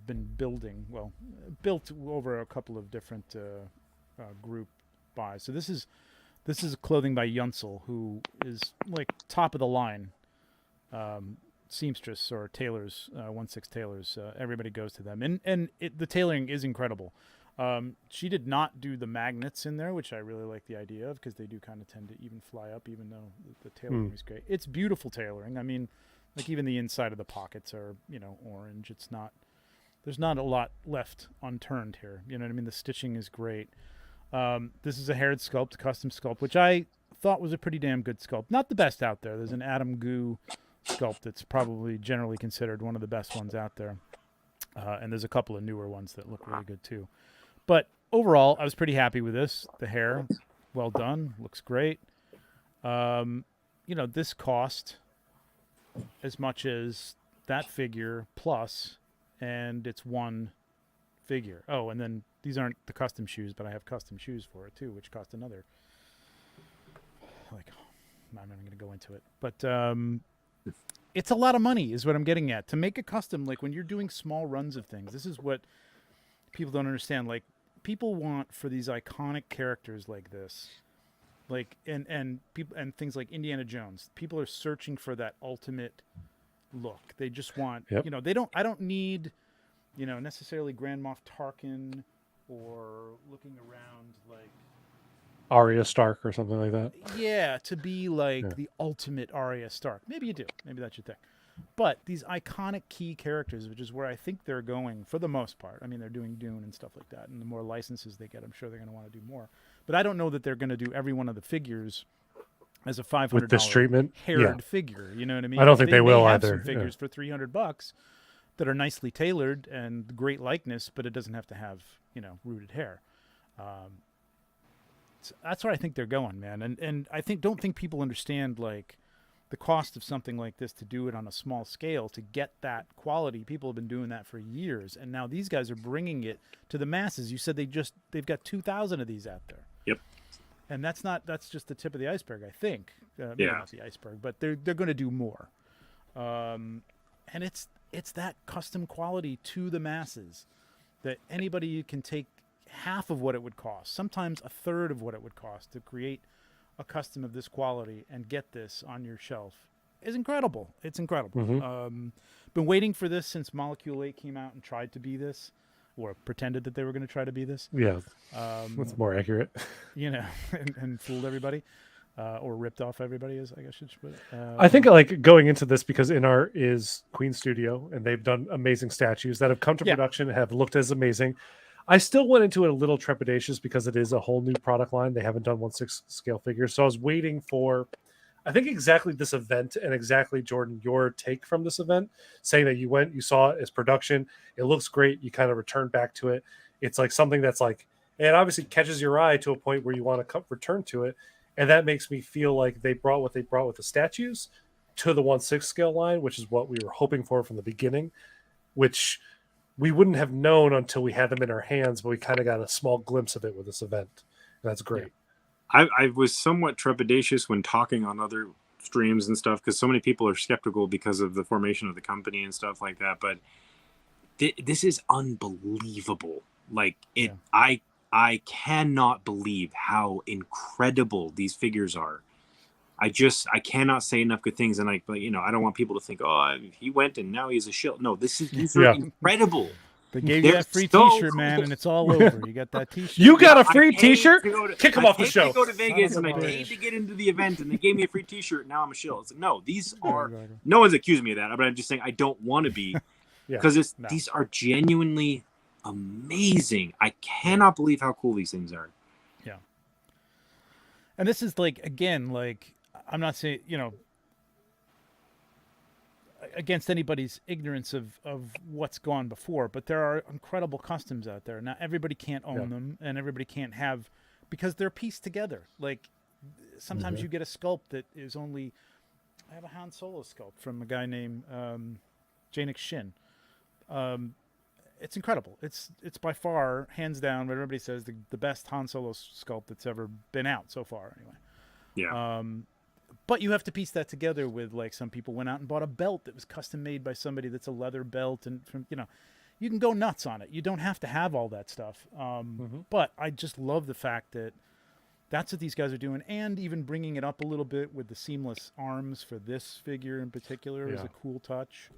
been built over a couple of different group buys. So this is clothing by Yunsel, who is like top of the line. Seamstress or tailors, 1/6 tailors. Everybody goes to them, and the tailoring is incredible. She did not do the magnets in there, which I really like the idea of, because they do kind of tend to even fly up, even though the tailoring is great. It's beautiful tailoring. Like even the inside of the pockets are orange. There's not a lot left unturned here. You know what I mean? The stitching is great. This is a haired sculpt, custom sculpt, which I thought was a pretty damn good sculpt. Not the best out there. There's an Adam Goo sculpt that's probably generally considered one of the best ones out there. And there's a couple of newer ones that look really good too. But overall, I was pretty happy with this. The hair, well done, looks great. This cost as much as that figure plus, and it's one figure. Oh, and then these aren't the custom shoes, but I have custom shoes for it too, which cost another like not even going to go into it, but it's a lot of money is what I'm getting at. To make a custom, like when you're doing small runs of things, this is what people don't understand. Like people want for these iconic characters like this, like and people and things like Indiana Jones. People are searching for that ultimate look. They just want, Yep. you know, I don't need, you know, necessarily Grand Moff Tarkin or looking around like Arya Stark or something like that. yeah, to be like Yeah. the ultimate Arya Stark. Maybe you do. Maybe that's your thing. But these iconic key characters, which is where I think they're going for the most part. I mean, they're doing Dune and stuff like that, and the more licenses they get, I'm sure they're going to want to do more. But I don't know that they're going to do every one of the figures as a $500 With this treatment, haired figure. You know what I mean? I don't think they will may have either, some figures for $300 that are nicely tailored and great likeness, but it doesn't have to have, you know, rooted hair. So that's where I think they're going, man. And I don't think people understand like the cost of something like this to do it on a small scale to get that quality. People have been doing that for years, and now these guys are bringing it to the masses. You said they've got 2,000 of these out there. Yep. And that's just the tip of the iceberg, I think. Maybe Yeah. not the iceberg, but they're going to do more. And it's that custom quality to the masses that anybody can take half of what it would cost, sometimes a third of what it would cost to create a custom of this quality and get this on your shelf is incredible. It's incredible. Been waiting for this since Molecule 8 came out and tried to be this, or pretended that they were going to try to be this. Yeah, that's more accurate. You know, and fooled everybody, or ripped off everybody, as I guess you should put it. I think like going into this because InArt is Queen Studio and they've done amazing statues that have come to production, have looked as amazing. I still went into it a little trepidatious because it is a whole new product line. They haven't done 1/6 scale figures. So I was waiting for, I think, exactly this event and exactly, Jordan, your take from this event, saying that you went, you saw it as production. It looks great. You kind of return back to it. It's like something that's like, it obviously catches your eye to a point where you want to return to it. And that makes me feel like they brought what they brought with the statues to the 1/6 scale line, which is what we were hoping for from the beginning, which we wouldn't have known until we had them in our hands, but we kind of got a small glimpse of it with this event. And that's great. I was somewhat trepidatious when talking on other streams and stuff because so many people are skeptical because of the formation of the company and stuff like that. But this is unbelievable. Like it, I cannot believe how incredible these figures are. I cannot say enough good things, and but you know, I don't want people to think, oh, he went and now he's a shill. No, these are incredible. They gave you that free T-shirt, man, and it's all over. You got that T-shirt. You got a free T-shirt? Kick him off the show. I go to Vegas and I paid to get into the event, and they gave me a free T-shirt. Now I'm a shill. It's like, no, these are. No one's accused me of that, but I'm just saying I don't want to be because these are genuinely amazing. I cannot believe how cool these things are. Yeah. And this is like, again, like, I'm not saying, you know, against anybody's ignorance of what's gone before, but there are incredible customs out there. Now, everybody can't own them, and everybody can't have, because they're pieced together. Like, sometimes you get a sculpt that is only, I have a Han Solo sculpt from a guy named Janik Shin. It's incredible. It's by far, hands down, what everybody says, the best Han Solo sculpt that's ever been out so far, anyway. Yeah. But you have to piece that together with, like, some people went out and bought a belt that was custom made by somebody that's a leather belt, and from, you know, you can go nuts on it. You don't have to have all that stuff. But I just love the fact that that's what these guys are doing, and even bringing it up a little bit with the seamless arms for this figure in particular is a cool touch.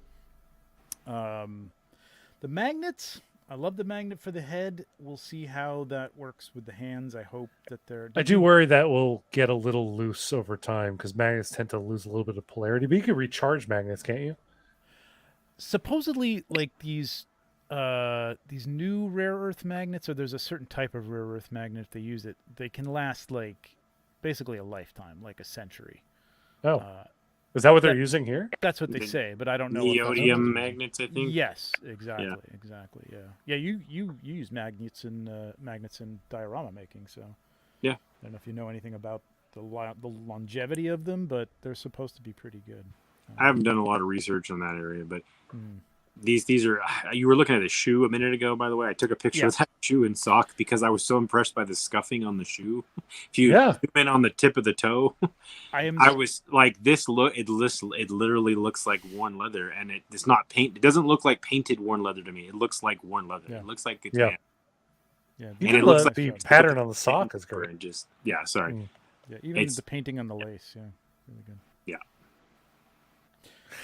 The magnets, I love the magnet for the head. We'll see how that works with the hands. I hope that they're... I do worry that will get a little loose over time because magnets tend to lose a little bit of polarity, but you can recharge magnets, can't you? Supposedly, like these new rare earth magnets, or there's a certain type of rare earth magnet, if they use it, they can last like basically a lifetime, like a century. Oh. Is that what they're using here? That's what they say, but I don't know. Neodymium magnets, I think. Yes, exactly, yeah. You use magnets in diorama making, so yeah. I don't know if you know anything about the longevity of them, but they're supposed to be pretty good. I haven't done a lot of research on that area, but these are. You were looking at the shoe a minute ago, by the way. I took a picture of that shoe and sock because I was so impressed by the scuffing on the shoe. If you zoom in on the tip of the toe, I was like, this look. It literally looks like worn leather, and it's not paint. It doesn't look like painted worn leather to me. It looks like worn leather. Yeah. It looks like it's Yeah. Yeah, and it looks like the pattern on the sock is great. and just sorry. Yeah, even the painting on the lace. Yeah, really good. Yeah.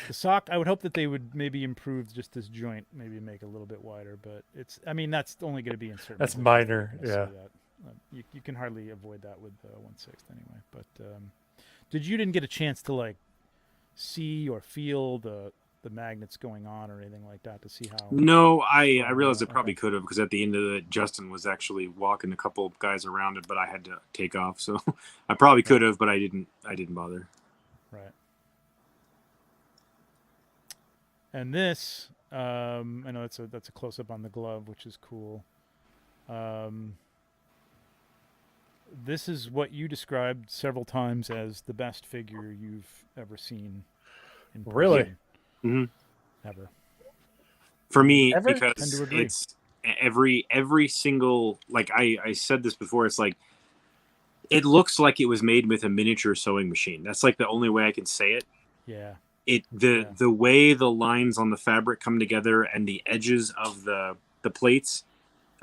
The sock, I would hope that they would maybe improve just this joint, maybe make it a little bit wider. But it's, I mean, that's only going to be in certain. That's minor, yeah. You can hardly avoid that with 1/6 anyway. But didn't get a chance to like see or feel the magnets going on or anything like that to see how? No, I realized I probably could have because at the end of it, Justin was actually walking a couple of guys around it, but I had to take off, so I probably could have, but I didn't bother. Right. And this, I know that's a close up on the glove, which is cool. This is what you described several times as the best figure you've ever seen. Really? Mm-hmm. Ever. For me, Ever? because it's every single, like I said this before, it's like it looks like it was made with a miniature sewing machine. That's like the only way I can say it. Yeah. The way the lines on the fabric come together and the edges of the plates,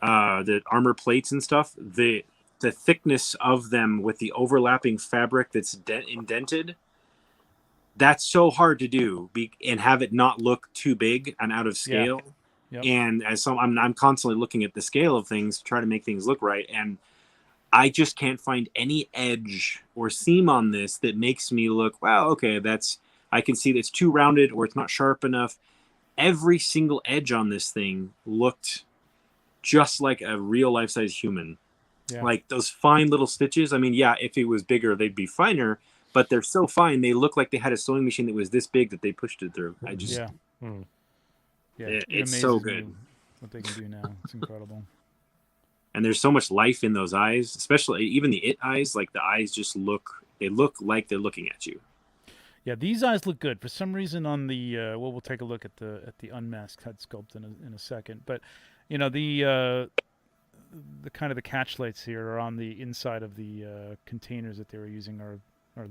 the armor plates and stuff, the thickness of them with the overlapping fabric that's indented, that's so hard to do and have it not look too big and out of scale. Yep. And as I'm constantly looking at the scale of things to try to make things look right, and I just can't find any edge or seam on this that makes me look, wow, okay, I can see that it's too rounded or it's not sharp enough. Every single edge on this thing looked just like a real life-size human. Yeah. Like those fine little stitches. I mean, yeah, if it was bigger, they'd be finer, but they're so fine. They look like they had a sewing machine that was this big that they pushed it through. I just, it's so good. What they can do now. It's incredible. And there's so much life in those eyes, especially even the it eyes. Like the eyes just look like they're looking at you. Yeah, these eyes look good. For some reason on the we'll take a look at the unmasked head sculpt in a second. But you know, the kind of the catch lights here are on the inside of the containers that they were using are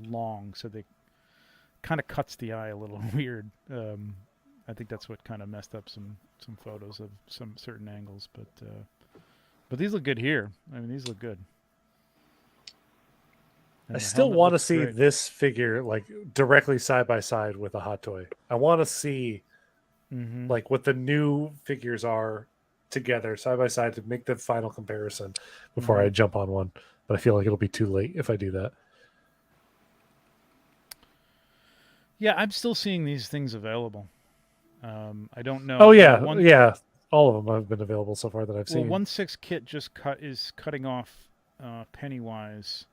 long, so they kind of cuts the eye a little weird. I think that's what kind of messed up some photos of some certain angles, but these look good here. I mean, these look good. I still want to see this figure like directly side by side with a hot toy. I want to see like what the new figures are together side by side to make the final comparison before I jump on one. But I feel like it'll be too late if I do that. Yeah, I'm still seeing these things available. I don't know. Oh yeah, yeah. All of them have been available so far that I've seen. 1/6 kit just is cutting off Pennywise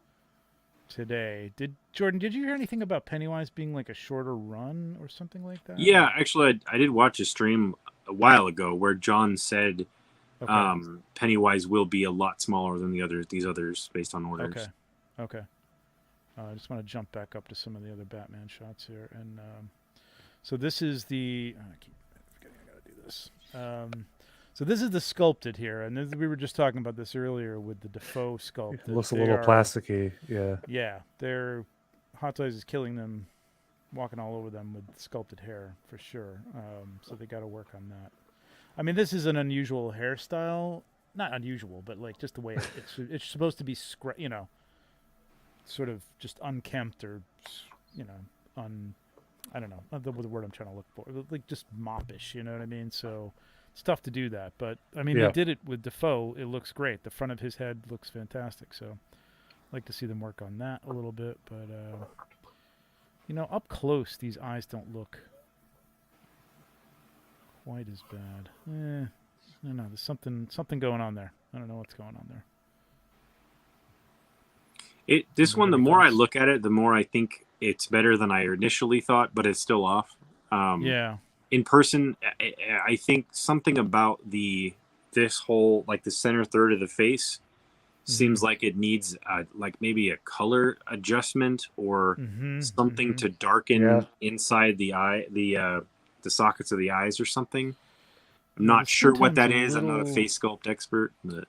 today. Jordan, did you hear anything about Pennywise being like a shorter run or something like that? Yeah, actually, I did watch a stream a while ago where John said Pennywise will be a lot smaller than these others based on orders. Okay. I just want to jump back up to some of the other Batman shots here, and so this is the. I keep forgetting I gotta do this. So this is the sculpted here, and we were just talking about this earlier with the Defoe sculpt. It looks a little plasticky, yeah. Yeah, their Hot Toys is killing them, walking all over them with sculpted hair for sure. So they got to work on that. I mean, this is an unusual hairstyle. Not unusual, but like just the way it's supposed to be, sort of just unkempt or, I don't know, the word I'm trying to look for, like just moppish, you know what I mean? So it's tough to do that, but I mean, they did it with Defoe. It looks great. The front of his head looks fantastic. So I'd like to see them work on that a little bit, but up close, these eyes don't look quite as bad. I don't know. There's something going on there. I don't know what's going on there. This one, the more I look at it, the more I think it's better than I initially thought, but it's still off. In person, I think something about this whole, like the center third of the face seems like it needs like maybe a color adjustment or something to darken inside the eye, the sockets of the eyes or something. I'm The not sure skin what that tone's a is. I'm not a little- face sculpt expert. But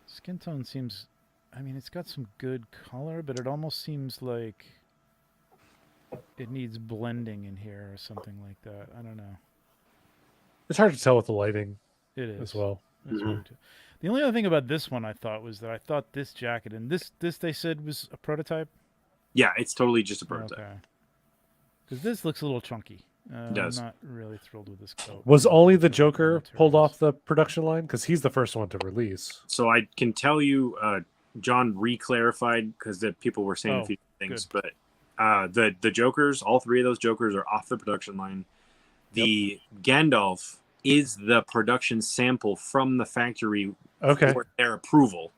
Skin tone seems, I mean, it's got some good color, but it almost seems like it needs blending in here or something like that. I don't know. It's hard to tell with the lighting It is as well. It's Mhm. weird too. The only other thing about this one I thought was that I thought this jacket and this they said was a prototype. yeah, it's totally just a prototype. Okay. Because this looks a little chunky. does. I'm not really thrilled with this coat. Was only the The Joker materials. pulled off the production line? Because he's the first one to release. So I can tell you, John re-clarified because the people were saying Oh, a few things, but the Jokers, all three of those Jokers are off the production line. The Gandalf is the production sample from the factory Okay, for their approval.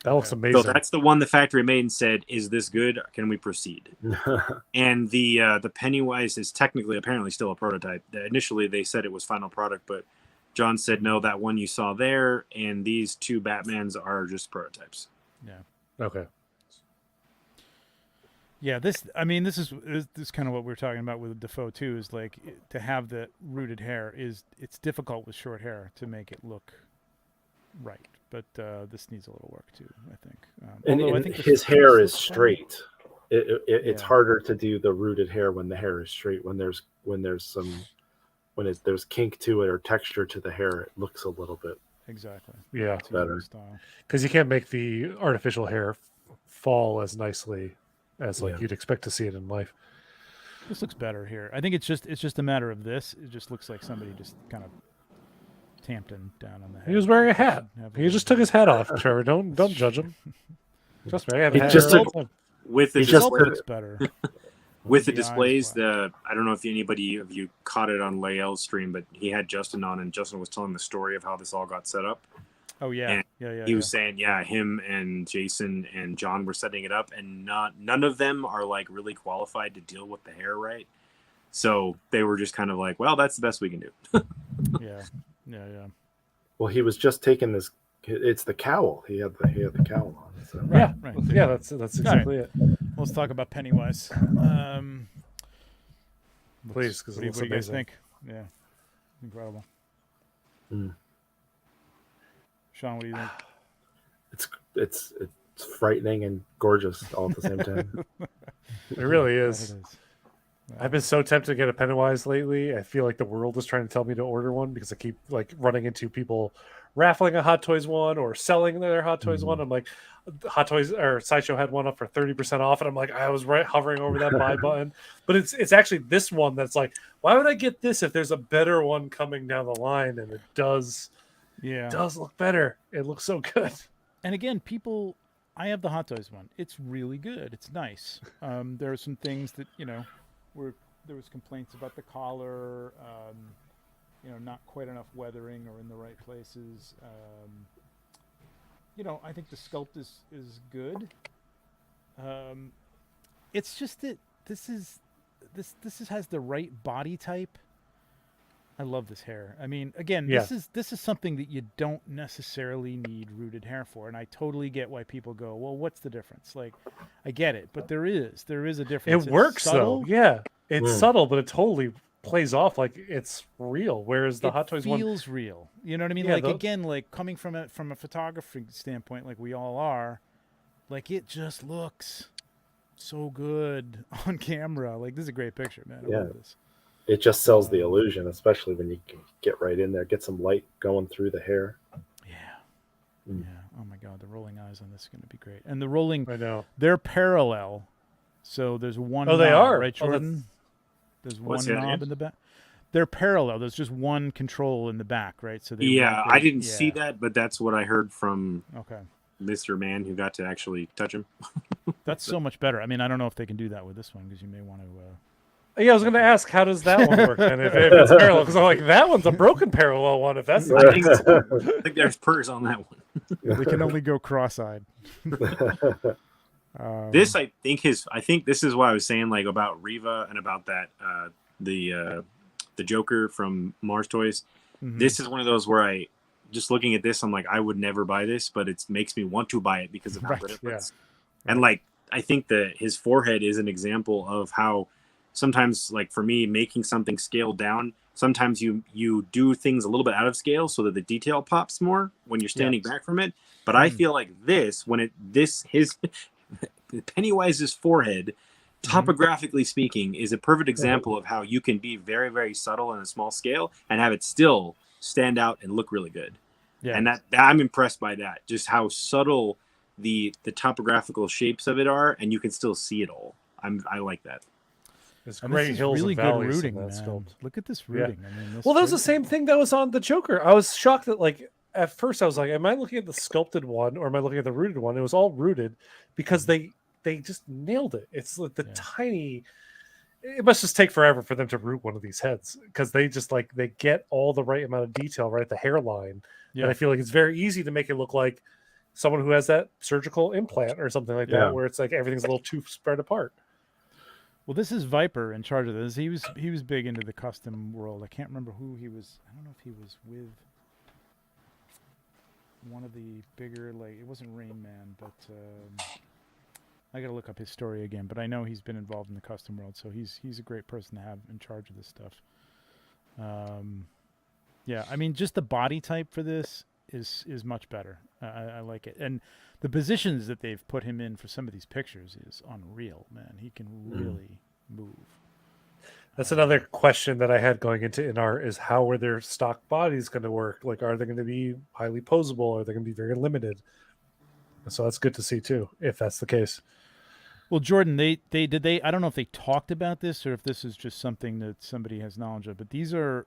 that looks Okay. amazing. So that's the one the factory made and said, "Is this good? Can we proceed?" And the Pennywise is technically apparently still a prototype. Initially, they said it was final product, but John said no. That one you saw there, and these two Batmans are just prototypes. Okay. Yeah, this is kind of what we were talking about with Defoe too. Is like to have the rooted hair it's difficult with short hair to make it look right. But this needs a little work too, I think. And Although I think the his face hair is looks fine. straight. It's Yeah. harder to do the rooted hair when the hair is straight. When there's there's kink to it or texture to the hair, it looks a little bit. Exactly. Yeah, It's a different Better. style. because you can't make the artificial hair fall as nicely as like Yeah. you'd expect to see it in life. This looks better here. I think it's just a matter of this. It just looks like somebody just kind of tamped him down on the head. He was wearing a hat. Have a He little just took bit. his hat off, Trevor. Don't judge him. Trust me, I have He a hat just here all took- the time. With the He just Sculpt took- looks better. with the The eyes displays, black. I don't know if anybody of you caught it on Layel's stream, but he had Justin on, and Justin was telling the story of how this all got set up. Oh yeah, And yeah. He was saying, yeah, him and Jason and John were setting it up, and none of them are like really qualified to deal with the hair right. So they were just kind of like, well, that's the best we can do. yeah. Well, he was just taking this. It's the cowl. He had the cowl on. So. Yeah, right. yeah, that's exactly it. Let's talk about Pennywise. Please, because What it do looks you guys amazing. think? Yeah, incredible. Mm. Sean, what do you think? It's frightening and gorgeous all at the same time. It really Yeah, is. it is. I've been so tempted to get a Pennywise lately. I feel like the world is trying to tell me to order one because I keep like running into people raffling a Hot Toys one or selling their Hot Toys one. I'm like, Hot Toys or Sideshow had one up for 30% off, and I'm like, I was hovering over that buy button, but it's actually this one that's like, why would I get this if there's a better one coming down the line? And it does look better. It looks so good. And again, I have the Hot Toys one. It's really good. It's nice. There are some things that where there was complaints about the collar, not quite enough weathering or in the right places. I think the sculpt is good. It's just that this has the right body type. I love this hair. I mean, again, Yeah. this is something that you don't necessarily need rooted hair for, and I totally get why people go, well, what's the difference? Like, I get it, but there is a difference. It It's works subtle. though. Yeah, it's Mm. subtle, but it totally plays off like it's real. Whereas the It Hot Toys one, feels real. You know what I mean? Yeah, Like the- again, like coming from a photography standpoint, like we all are, like it just looks so good on camera. Like this is a great picture, man. I Yeah. love this. It just sells the illusion, especially when you can get right in there, get some light going through the hair. Yeah. Mm. Yeah. Oh my God, the rolling eyes on this is going to be great. And the rolling, I know. they're parallel. So there's one. Oh, they knob, are? right, Oh, that's- Jordan? There's one What's that knob again? in the back. They're parallel. There's just one control in the back, right? So they Yeah, work I right- didn't see yeah. that, but that's what I heard from Okay. Mr. Man who got to actually touch him. That's so much better. I mean, I don't know if they can do that with this one because you may want to. Yeah, I was going to ask, how does that one work then? If it's parallel, because I'm like, that one's a broken parallel one. If that's the I case. think there's purrs on that one. They can only go cross-eyed. This, I think this is what I was saying, like about Riva and about that the Joker from Mars Toys. Mhm. This is one of those where I just looking at this, I'm like, I would never buy this, but it makes me want to buy it because of how Right, good it yeah. looks. And like, I think that his forehead is an example of how sometimes, like for me, making something scaled down, sometimes you do things a little bit out of scale so that the detail pops more when you're standing back from it. But I feel like his Pennywise's forehead, topographically speaking, is a perfect example of how you can be very, very subtle in a small scale and have it still stand out and look really good. Yeah. And that I'm impressed by that, just how subtle the topographical shapes of it are, and you can still see it all. I like that. There's great hills really and valleys good rooting, in that man. sculpt. Look at this rooting. I mean, Well, that was the same thing that was on the Joker. I was shocked that, like, at first I was like, am I looking at the sculpted one or am I looking at the rooted one? It was all rooted because they just nailed it. It's like the tiny. It must just take forever for them to root one of these heads because they just they get all the right amount of detail right at the hairline. Yeah. And I feel like it's very easy to make it look like someone who has that surgical implant or something like that, where it's like everything's a little too spread apart. Well, this is Viper in charge of this. He was big into the custom world. I can't remember who he was. I don't know if he was with one of the bigger, like, it wasn't Rain Man, but I got to look up his story again. But I know he's been involved in the custom world, so he's a great person to have in charge of this stuff. Yeah, I mean, just the body type for this is much better. I like it, and the positions that they've put him in for some of these pictures is unreal, man. He can really move. That's another question that I had going into InArt is how are their stock bodies going to work? Like, are they going to be highly posable? Are they going to be very limited? So that's good to see too, if that's the case. Well, Jordan, they I don't know if they talked about this or if this is just something that somebody has knowledge of, but these are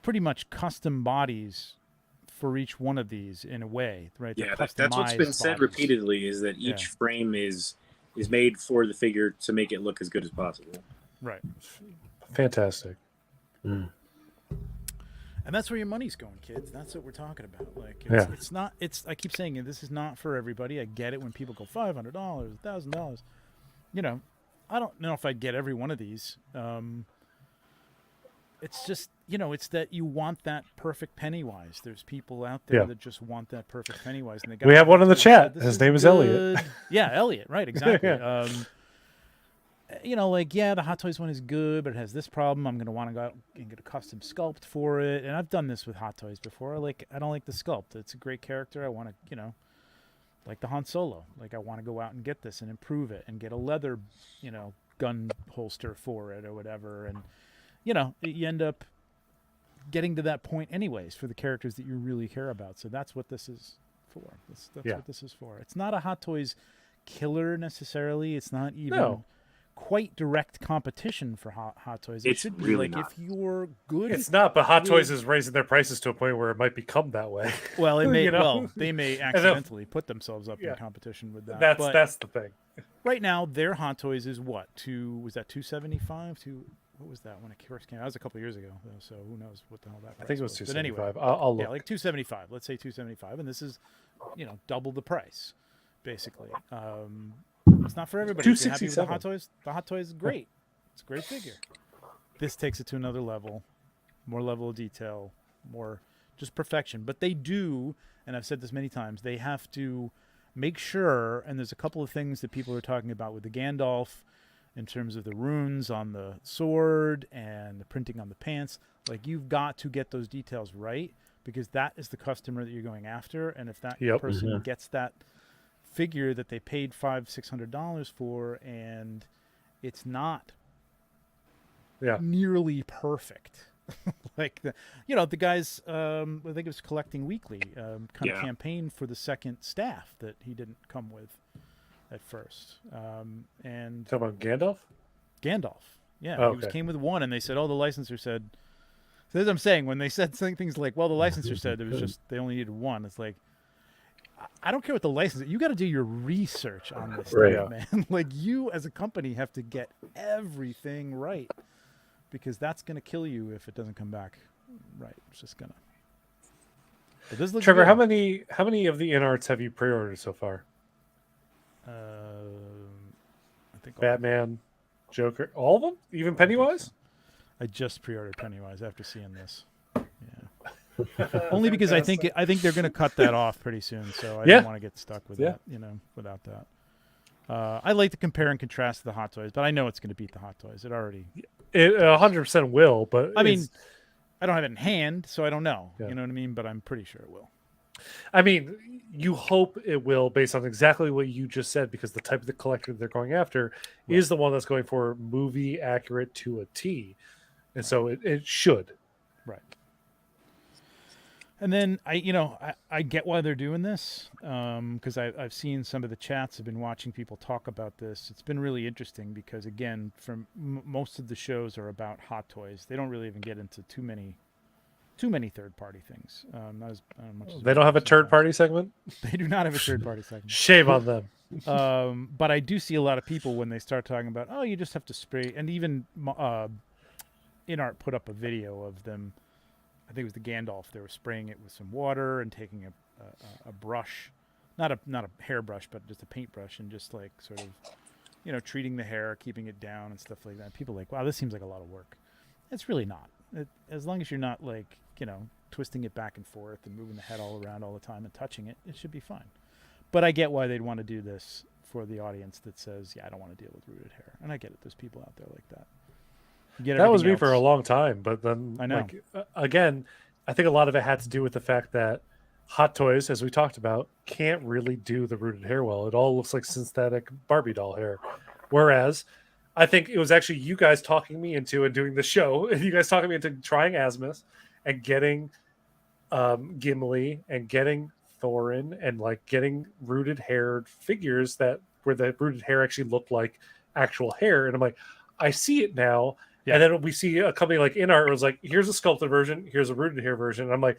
pretty much custom bodies for each one of these in a way, right? Yeah, that's what's been said repeatedly, is that each frame is made for the figure to make it look as good as possible. Right. Fantastic. And that's where your money's going, kids. That's what we're talking about. Like, it's not. I keep saying it. This is not for everybody. I get it when people go $500, $1,000. You know, I don't know if I'd get every one of these. It's just, you know, it's that you want that perfect Pennywise. There's people out there that just want that perfect Pennywise. And we have one in the chat. His name is Elliot. Yeah, Elliot. Right, exactly. You know, like, the Hot Toys one is good, but it has this problem. I'm going to want to go out and get a custom sculpt for it. And I've done this with Hot Toys before. I don't like the sculpt. It's a great character. I want to, you know, like the Han Solo. Like, I want to go out and get this and improve it and get a leather, you know, gun holster for it or whatever. And, you know, you end up getting to that point anyways for the characters that you really care about. So that's what this is for. That's what this is for. It's not a Hot Toys killer necessarily. It's not even quite direct competition for Hot Toys. It should be really like, if you're good. It's not, but Hot Toys is raising their prices to a point where it might become that way. Well, it may. Well, they may accidentally put themselves up in competition with that. That's the thing. Right now, their Hot Toys is what? Was that $275? What was that when it first came out? That was a couple of years ago, so who knows what the hell that price was. I think it was $275. But anyway, I'll look. Yeah, like $275. Let's say $275, and this is, you know, double the price, basically. It's not for everybody. If you're happy with the Hot Toys, the Hot Toys is great. It's a great figure. This takes it to another level, more level of detail, more just perfection. But they do, and I've said this many times, they have to make sure, and there's a couple of things that people are talking about with the Gandalf, in terms of the runes on the sword and the printing on the pants. Like, you've got to get those details right, because that is the customer that you're going after. And if that person gets that figure that they paid $500-$600 for, and it's not nearly perfect, like the guys, I think it was Collecting Weekly kind of campaign for the second staff that he didn't come with at first. And talking about Gandalf? Gandalf. Yeah. He came with one, and they said, the licensor said, so as I'm saying, when they said things like, well, the licensor said it was just, they only needed one. It's like, I don't care what the license, you got to do your research on this stuff, man. Like, you as a company have to get everything right, because that's going to kill you if it doesn't come back right. It's just going to. Trevor, how many of the InArts have you pre-ordered so far? I think Batman, Joker, all of them, even Pennywise. I just pre-ordered Pennywise after seeing this. Yeah, only because I think they're going to cut that off pretty soon, so I don't want to get stuck with that, you know, without that. I like to compare and contrast the Hot Toys, but I know it's going to beat the Hot Toys. It already. It 100% will, but I mean, I don't have it in hand, so I don't know. Yeah. You know what I mean? But I'm pretty sure it will. I mean, you hope it will based on exactly what you just said, because the type of the collector they're going after is the one that's going for movie accurate to a T. And so it should. Right. And then I get why they're doing this, because I've seen some of the chats. I've been watching people talk about this. It's been really interesting because, again, from most of the shows are about Hot Toys. They don't really even get into too many third-party things. Not as much as They don't have a third-party segment? They do not have a third-party segment. Shame on them. But I do see a lot of people when they start talking about, oh, you just have to spray. And even InArt put up a video of them. I think it was the Gandalf. They were spraying it with some water and taking a brush, not a hairbrush, but just a paintbrush, and just like sort of, treating the hair, keeping it down and stuff like that. People are like, wow, this seems like a lot of work. It's really not. As long as you're not like, twisting it back and forth and moving the head all around all the time and touching it, it should be fine. But I get why they'd want to do this for the audience that says, yeah, I don't want to deal with rooted hair. And I get it. There's people out there like that. That was me for a long time, but then I know. Again, I think a lot of it had to do with the fact that Hot Toys, as we talked about, can't really do the rooted hair well. It all looks like synthetic Barbie doll hair. Whereas I think it was actually you guys talking me into and doing the show, and you guys talking me into trying Asmus and getting Gimli and getting Thorin and like getting rooted haired figures where the rooted hair actually looked like actual hair. And I'm like, I see it now. Yeah. And then we see a company like InArt was like, here's a sculpted version, here's a rooted hair version. And I'm like,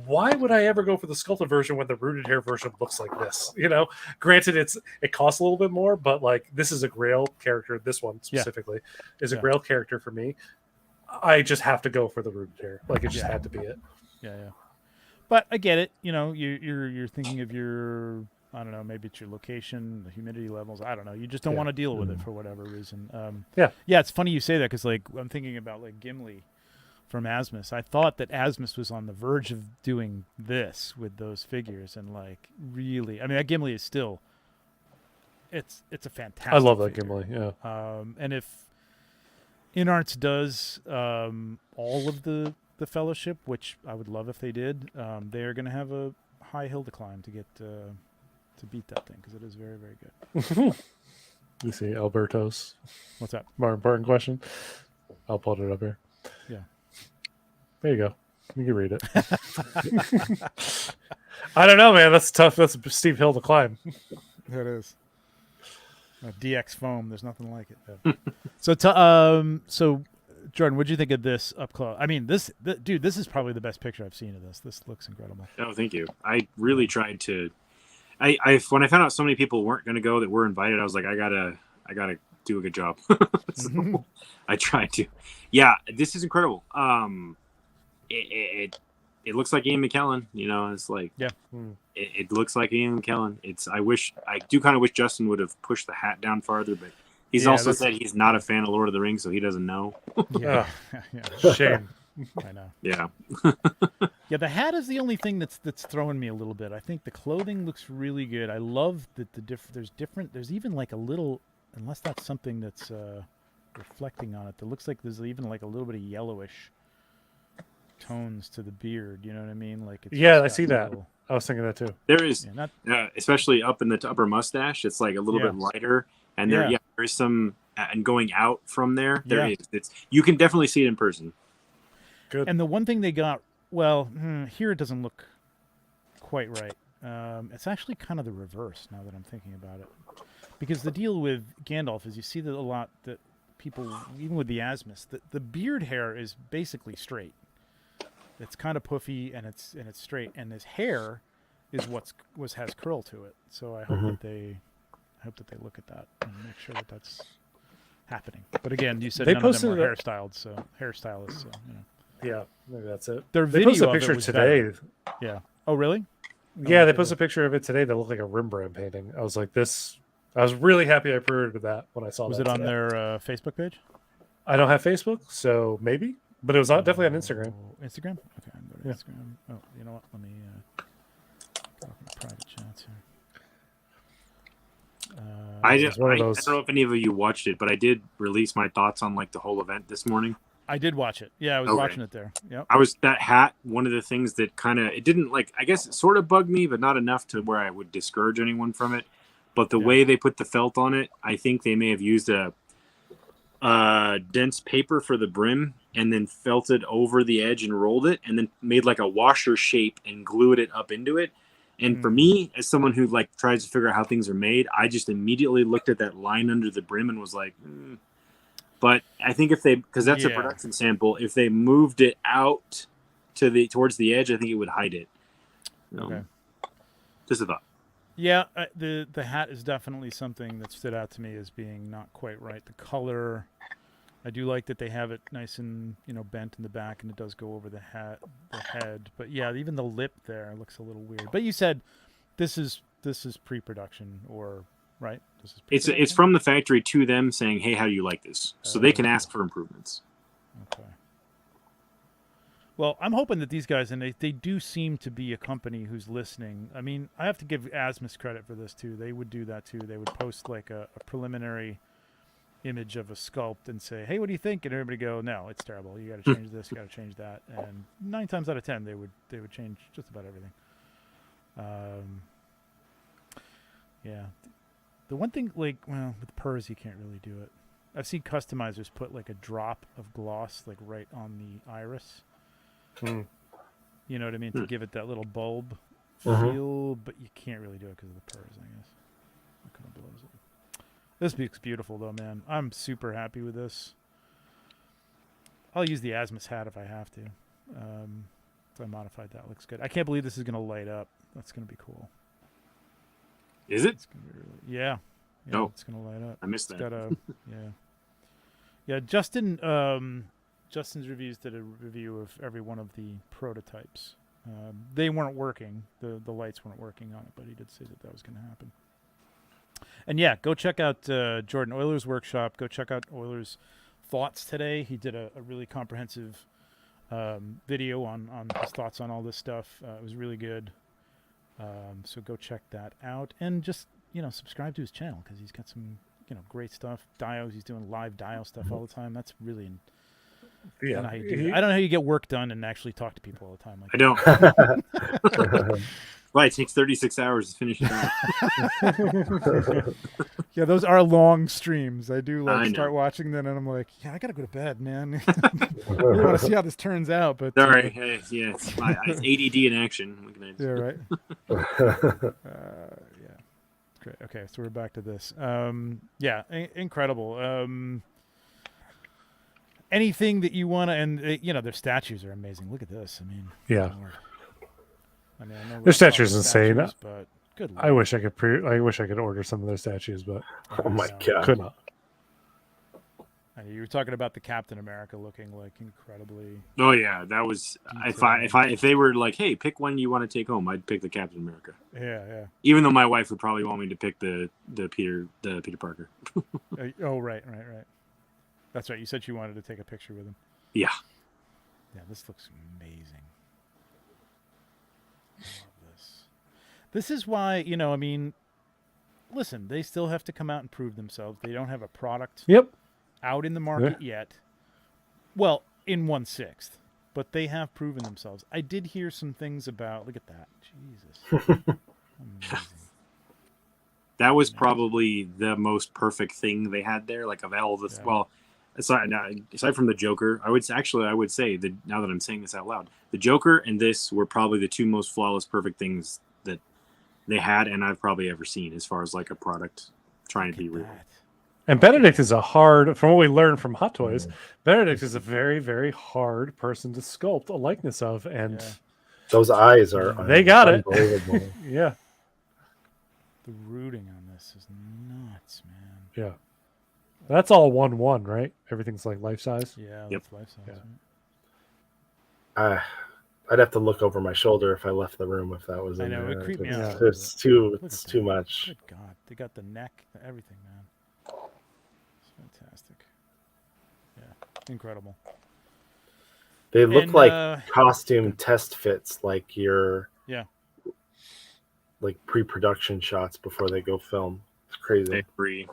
why would I ever go for the sculpted version when the rooted hair version looks like this? Granted, it costs a little bit more, but like this is a Grail character. This one specifically is a Grail character for me. I just have to go for the rooted hair. Like it just had to be it. Yeah. But I get it. You're thinking of your, I don't know, maybe it's your location, the humidity levels. I don't know. You just don't want to deal with it for whatever reason. Yeah, it's funny you say that because like I'm thinking about like Gimli from Asmus. I thought that Asmus was on the verge of doing this with those figures, and like really, I mean, that Gimli is still, it's a fantastic. I love that figure. Gimli. Yeah. And if InArts does all of the Fellowship, which I would love if they did, they are going to have a high hill to climb to get to beat that thing, because it is very, very good. You see Alberto's. What's that? More important question. I'll pull it up here. Yeah. There you go. You can read it. I don't know, man. That's tough. That's a steep hill to climb. It is. DX foam. There's nothing like it. So Jordan, what'd you think of this up close? I mean, this is probably the best picture I've seen of this. This looks incredible. Oh, thank you. I really tried to. I when I found out so many people weren't going to go that were invited, I was like, I gotta do a good job. So I tried to. Yeah, this is incredible. It looks like Ian McKellen. It's like it looks like Ian McKellen. I do kind of wish Justin would have pushed the hat down farther, but he's also said he's not a fan of Lord of the Rings, so he doesn't know. Yeah. Shame. I know. Yeah. Yeah, the hat is the only thing that's throwing me a little bit. I think the clothing looks really good. I love that there's even like a little, unless that's something that's reflecting on it, that looks like there's even like a little bit of yellowish tones to the beard. You know what I mean? Like I see that. I was thinking that too. There is, especially up in the upper mustache, it's like a little bit lighter, and there is some, and going out from there, is. You can definitely see it in person. Good. And the one thing they got, here it doesn't look quite right. It's actually kind of the reverse now that I'm thinking about it, because the deal with Gandalf is you see that a lot that people, even with the Asmus, the beard hair is basically straight. It's kind of puffy and it's straight, and his hair is has curl to it. So I hope that they look at that and make sure that that's happening. But again, you said none of them were hairstylists, so Yeah, maybe that's it. Their they video posted a of it picture was today. better. Yeah. Oh, really? Yeah, they posted a picture of it today that looked like a Rembrandt painting. I was like, this. I was really happy I pre-ordered that when I saw Was that. it on today. their Facebook page? I don't have Facebook, so maybe. But it was definitely on Instagram. Instagram? Okay, I'm going to Instagram. Oh, you know what? Let me go to private chats here. I It's one of don't those. know if any of you watched it, but I did release my thoughts on like the whole event this morning. I did watch it. Yeah, I was Okay. watching it there. Yep. I was that hat. One of the things that kind of it didn't like. I guess it sort of bugged me, but not enough to where I would discourage anyone from it. But the way they put the felt on it, I think they may have used a dense paper for the brim and then felted over the edge and rolled it, and then made like a washer shape and glued it up into it. And for me, as someone who like tries to figure out how things are made, I just immediately looked at that line under the brim and was like. But I think if they, because that's a production sample, if they moved it out to towards the edge, I think it would hide it. Okay. Just a thought. Yeah, the hat is definitely something that stood out to me as being not quite right. The color, I do like that they have it nice and bent in the back, and it does go over the head. But yeah, even the lip there looks a little weird. But you said this is pre-production or. Right. It's from the factory to them saying, "Hey, how do you like this?" So they can ask for improvements. Okay. Well, I'm hoping that these guys, and they do seem to be a company who's listening. I mean, I have to give Asmus credit for this too. They would do that too. They would post like a preliminary image of a sculpt and say, "Hey, what do you think?" And everybody go, "No, it's terrible. You got to change this. You got to change that." And 9 times out of 10, they would change just about everything. Yeah. The one thing, like, well, with PERS, you can't really do it. I've seen customizers put, like, a drop of gloss, like, right on the iris. You know what I mean? To give it that little bulb feel, but you can't really do it because of the PERS, I guess. It kind of blows it. This looks beautiful, though, man. I'm super happy with this. I'll use the Asmus hat if I have to. If I modified that, looks good. I can't believe this is going to light up. That's going to be cool. Is it? It's gonna be really, yeah. Oh, it's gonna light up. I missed that. Got a, yeah. Justin's reviews did a review of every one of the prototypes. They weren't working. The lights weren't working on it, but he did say that was going to happen. And yeah, go check out Jordan Euler's workshop. Go check out Euler's thoughts today. He did a really comprehensive video on his thoughts on all this stuff. It was really good. So go check that out, and just subscribe to his channel because he's got some great stuff. Dios, he's doing live dio stuff all the time. That's really I don't know how you do that. I don't know how you get work done and actually talk to people all the time. Like I don't. Why it takes 36 hours to finish it out. Yeah, those are long streams. I do start watching them, and I'm like, yeah, I gotta go to bed, man. I really want to see how this turns out. But sorry, yeah, it's ADD in action. Yeah, right. Yeah, great. Okay, so we're back to this. Yeah, incredible. Anything that you want to, and their statues are amazing. Look at this. I mean, yeah. Lord. I know their statues insane. But good Lord. I wish I could order some of their statues, but oh my god, could not. You were talking about the Captain America looking like incredibly. Oh yeah, that was if they were like, hey, pick one you want to take home, I'd pick the Captain America. Yeah. Even though my wife would probably want me to pick the Peter Parker. Oh right. That's right. You said you wanted to take a picture with him. Yeah. Yeah, this looks amazing. I love this. This is why, I mean, listen, they still have to come out and prove themselves. They don't have a product out in the market yet. Well, in 1/6, but they have proven themselves. I did hear some things about, look at that. Jesus. Amazing. That was probably the most perfect thing they had there, like of all the well, aside from the Joker, I would say that now that I'm saying this out loud, the Joker and this were probably the two most flawless, perfect things that they had, and I've probably ever seen as far as like a product trying to be real. And Benedict is from what we learned from Hot Toys, Benedict is a very, very hard person to sculpt a likeness of, and those eyes are they got it. Yeah. The rooting on this is nuts, man. Yeah. That's all 1/1, right? Everything's like life size. Yeah, that's life size. Yeah. Right? I'd have to look over my shoulder if I left the room if that was in there. It creeped me out. It's too much. Good God. They got the neck, everything, man. It's fantastic. Yeah. Incredible. They look like costume test fits, like your like pre-production shots before they go film. It's crazy. I agree.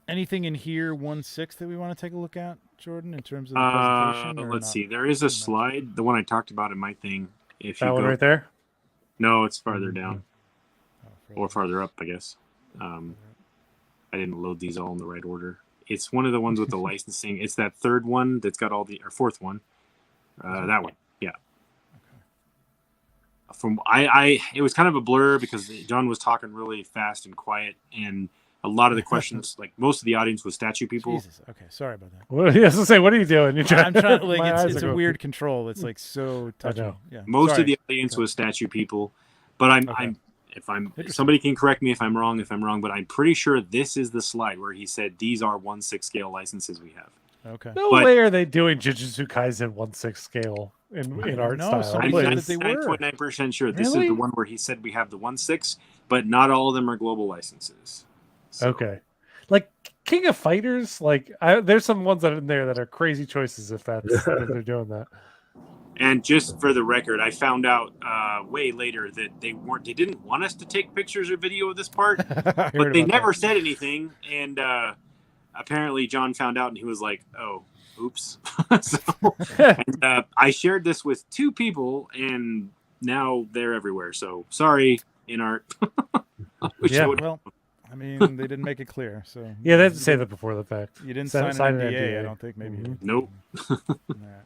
Anything in here 1/6 that we want to take a look at, Jordan, in terms of the presentation? Or Let's not see. There is a too much? slide, the one I talked about in my thing. If you That one go, right there. no, it's farther down Oh, or farther up, I guess. I didn't load these all in the right order. It's one of the ones with the licensing. It's that third one that's got all the, or fourth one. That one, yeah. From it was kind of a blur because John was talking really fast and quiet, and a lot of the questions, like most of the audience was statue people. Jesus. Okay, sorry about that. Well, yes, to say, what are you doing? You're I'm trying. Like My eyes it's are a going- weird control. It's like so touchy. know. Yeah. Most Sorry. of the audience was statue people, but I'm Interesting. somebody can correct me if I'm wrong, but I'm pretty sure this is the slide where he said these are 1/6 scale licenses we have. Okay. No But- way are they doing Jujutsu Kaisen 1/6 scale in art know, style. somebody Please. said that they were. 99.9% sure this is Really? the one where he said we have the 1/6, but not all of them are global licenses. So, Okay. Like King of Fighters, like there's some ones that are in there that are crazy choices if that's if they're doing that. And just for the record, I found out way later that they didn't want us to take pictures or video of this part, I but heard they about never that. said anything. And apparently John found out and he was like, "Oh, oops." So and, I shared this with 2 people and now they're everywhere. So sorry, in art. Wish I Yeah. would've- Well, I mean, they didn't make it clear. So Yeah, they have to say that before the fact. You didn't Sign- sign an sign an NDA, I NDA. don't think. Maybe. Mhm. Nope. All right.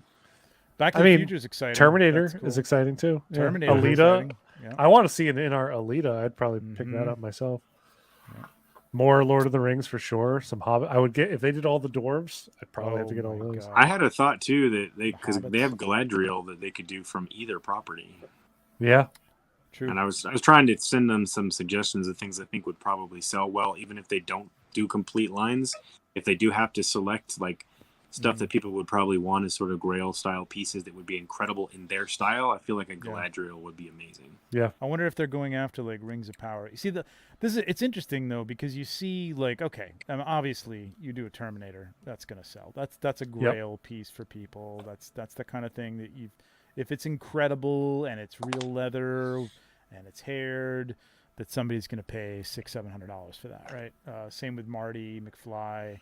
Back to I the mean, Future is exciting. Terminator That's cool. is exciting too. Yeah. Terminator is Alita. exciting. Yeah. I want to see an in art Alita. I'd probably pick that Mhm. up myself. Yeah. More Lord of the Rings for sure. Some Hobbit. I would get if they did all the dwarves. I'd probably have to get all my those. God. I had a thought too that because Hobbits. they have Galadriel that they could do from either property. Yeah. True. And I was trying to send them some suggestions of things I think would probably sell well, even if they don't do complete lines. If they do have to select like stuff that people would probably want as sort of Grail style pieces that would be incredible in their style, I feel like a Galadriel would be amazing. I wonder if they're going after like Rings of Power. You see, it's interesting though because you see like obviously you do a Terminator, that's gonna sell. That's a Grail piece for people. That's the kind of thing that if it's incredible and it's real leather and it's haired, that somebody's gonna pay $600-700 for that, right? Same with Marty McFly.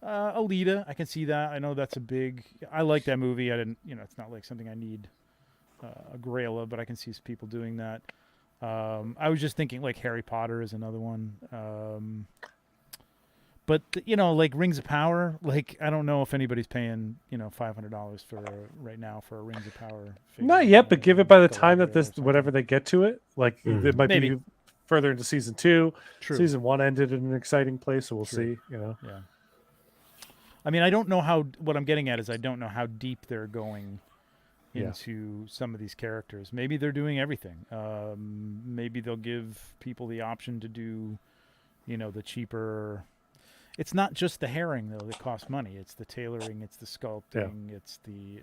Alita, I can see that. I know that's a big. I like that movie. I didn't, it's not like something I need a Grail of, but I can see people doing that. I was just thinking like Harry Potter is another one. But like Rings of Power, like I don't know if anybody's paying $500 for right now for a Rings of Power. Figure. Not yet, but give it by the time that Galadriel or this something. whatever they get to it, like it might Maybe. be further into season 2. True. Season 1 ended in an exciting place, so we'll True. see. You know. Yeah. I mean, I don't know what I'm getting at is I don't know how deep they're going into some of these characters. Maybe they're doing everything. Maybe they'll give people the option to do, the cheaper. It's not just the herring though that costs money. It's the tailoring, it's the sculpting, it's the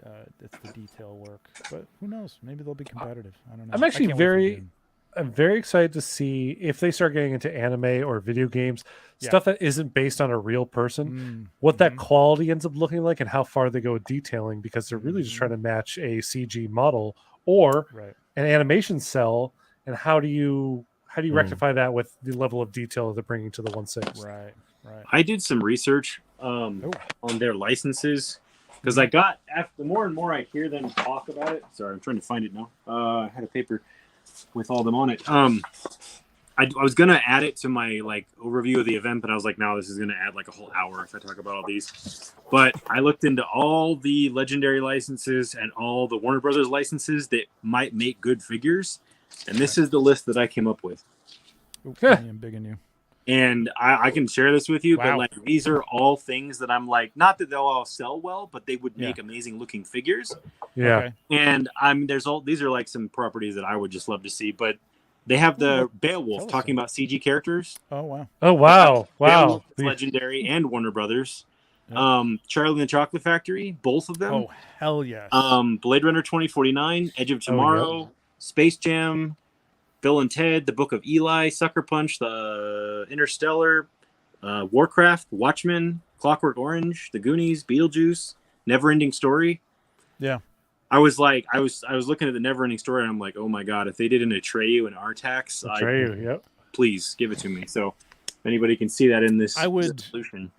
detail work. But who knows? Maybe they'll be competitive. I don't know. I'm I actually can't wait for the game. I'm very excited to see if they start getting into anime or video games, stuff that isn't based on a real person, what that quality ends up looking like and how far they go with detailing, because they're really just trying to match a CG model or an animation cell. And how do you rectify that with the level of detail they're bringing to the 1/6? Right. I did some research on their licenses because I got the more and more I hear them talk about it. Sorry, I'm trying to find it now. I had a paper with all them on it. I was gonna add it to my overview of the event, but I was like, no, this is gonna add like a whole hour if I talk about all these. But I looked into all the Legendary licenses and all the Warner Brothers licenses that might make good figures, and this is the list that I came up with. I'm big in you. And I can share this with you, Wow. but these are all things that I'm like, not that they'll all sell well, but they would make amazing looking figures. Yeah. Okay. And these are like some properties that I would just love to see, but they have the Beowulf talking about CG characters. Oh wow. Oh wow. Beowulf is The- Legendary and Warner Brothers. Yeah. Charlie and the Chocolate Factory, both of them. Oh hell yes. Blade Runner 2049, Edge of Tomorrow, Space Jam, Bill and Ted, The Book of Eli, Sucker Punch, The Interstellar, Warcraft, Watchmen, Clockwork Orange, The Goonies, Beetlejuice, Neverending Story. Yeah. I was looking at the Neverending Story and I'm like, oh my god, if they did an Atreyu and Artax, Atreyu, yep. please give it to me. So anybody can see that in this I would- solution.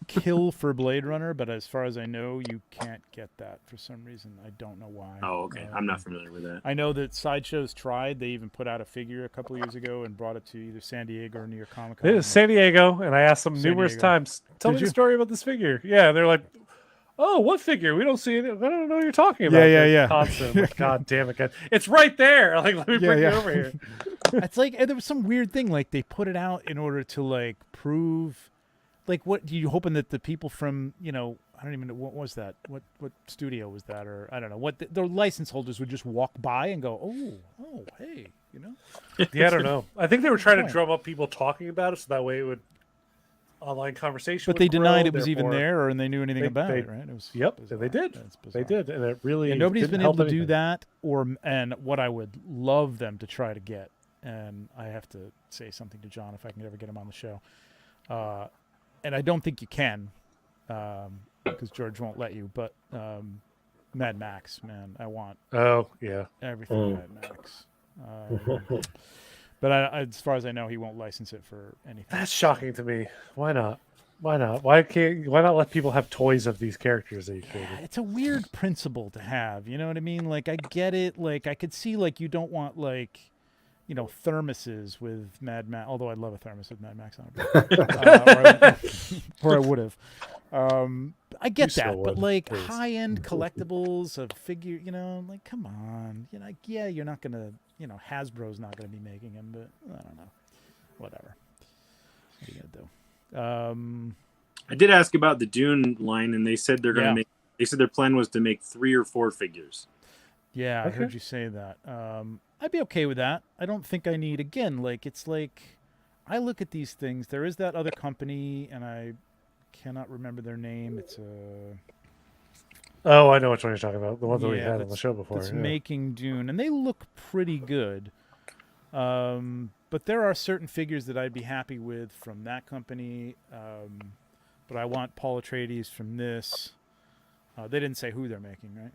Kill for Blade Runner, but as far as I know, you can't get that for some reason. I don't know why. Oh, okay. I'm not familiar with that. I know that Sideshow's tried. They even put out a figure a couple years ago and brought it to either San Diego or New York Comic Con. It is San Diego, and I asked them San numerous Diego. times, tell Did me you? the story about this figure. Yeah, they're like, oh, what figure? We don't see it. I don't know what you're talking about. Yeah, They're yeah. Constant. Like, God damn it, guys. It's right there. Like, let me bring yeah. it over here. It's like there was some weird thing. Like they put it out in order to like prove, like what you hoping that the people from I don't even know what was that. What studio was that, or I don't know what the license holders would just walk by and go, oh, hey, Yeah, I don't know. I think they were trying to Point. drum up people talking about it, so that way it would online conversation. But would they grow, denied it was even therefore- there, or they knew anything they- about they- it, right? It was Yep, bizarre. they did. That's They bizarre. did, and it really. And nobody's didn't been able help to do anything. that, and what I would love them to try to get, and I have to say something to John if I can ever get him on the show, and I don't think you can, because George won't let you. But Mad Max, man, I want Oh yeah. everything Mad Max. But as far as I know, he won't license it for anything. That's shocking to me. Why not? Why not? Why not let people have toys of these characters that you created? It's a weird principle to have. You know what I mean? Like I get it. Like I could see like you don't want like thermoses with Mad Max. Although I'd love a thermos with Mad Max on it, or I would have. I get You still that, but would, like please. high-end collectibles of figure, like come on, like yeah, you're not gonna, Hasbro's not gonna be making them, but I don't know, whatever. What are you gonna do? I did ask about the Dune line, and they said they're going to Yeah. make. They said their plan was to make 3 or 4 figures. Yeah, I Okay. heard you say that. I'd be okay with that. I don't think I need, again, like, it's like, I look at these things. There is that other company, and I cannot remember their name. It's Oh, I know which one you're talking about. The one that we Yeah, had on the that's- show before. that's yeah. making Dune, and they look pretty good. But there are certain figures that I'd be happy with from that company. But I want Paul Atreides from this. They didn't say who they're making, right?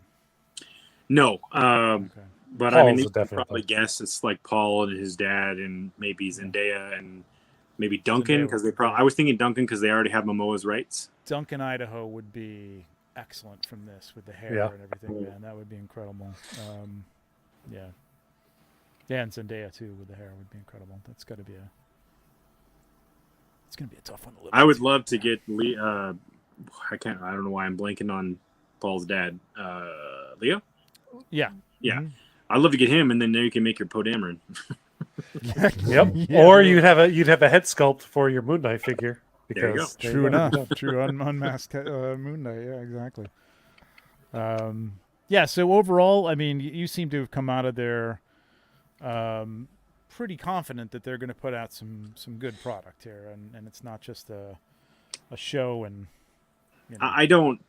No, Okay. but Paul's I mean, a you can definite probably one. guess it's like Paul and his dad, and maybe Zendaya and maybe Duncan, Zendaya because would they be probably. great. I was thinking Duncan because they already have Momoa's rights. Duncan, Idaho would be excellent from this with the hair Yeah. and everything, man. That would be incredible. Yeah. Yeah, and Zendaya too with the hair would be incredible. That's got to be it's going to be a tough one to live I up would to. love to get Lee. I don't know why I'm blanking on Paul's dad. Leo. Yeah. Yeah. Mhm. I'd love to get him, and then you can make your Poe Dameron. Yep. Yeah. Or you'd have a head sculpt for your Moon Knight figure. There you go. Because True enough. True. Unmasked Moon Knight. Yeah, exactly. Yeah, so overall, I mean, you seem to have come out of there pretty confident that they're going to put out some good product here, and it's not just a show. And I don't.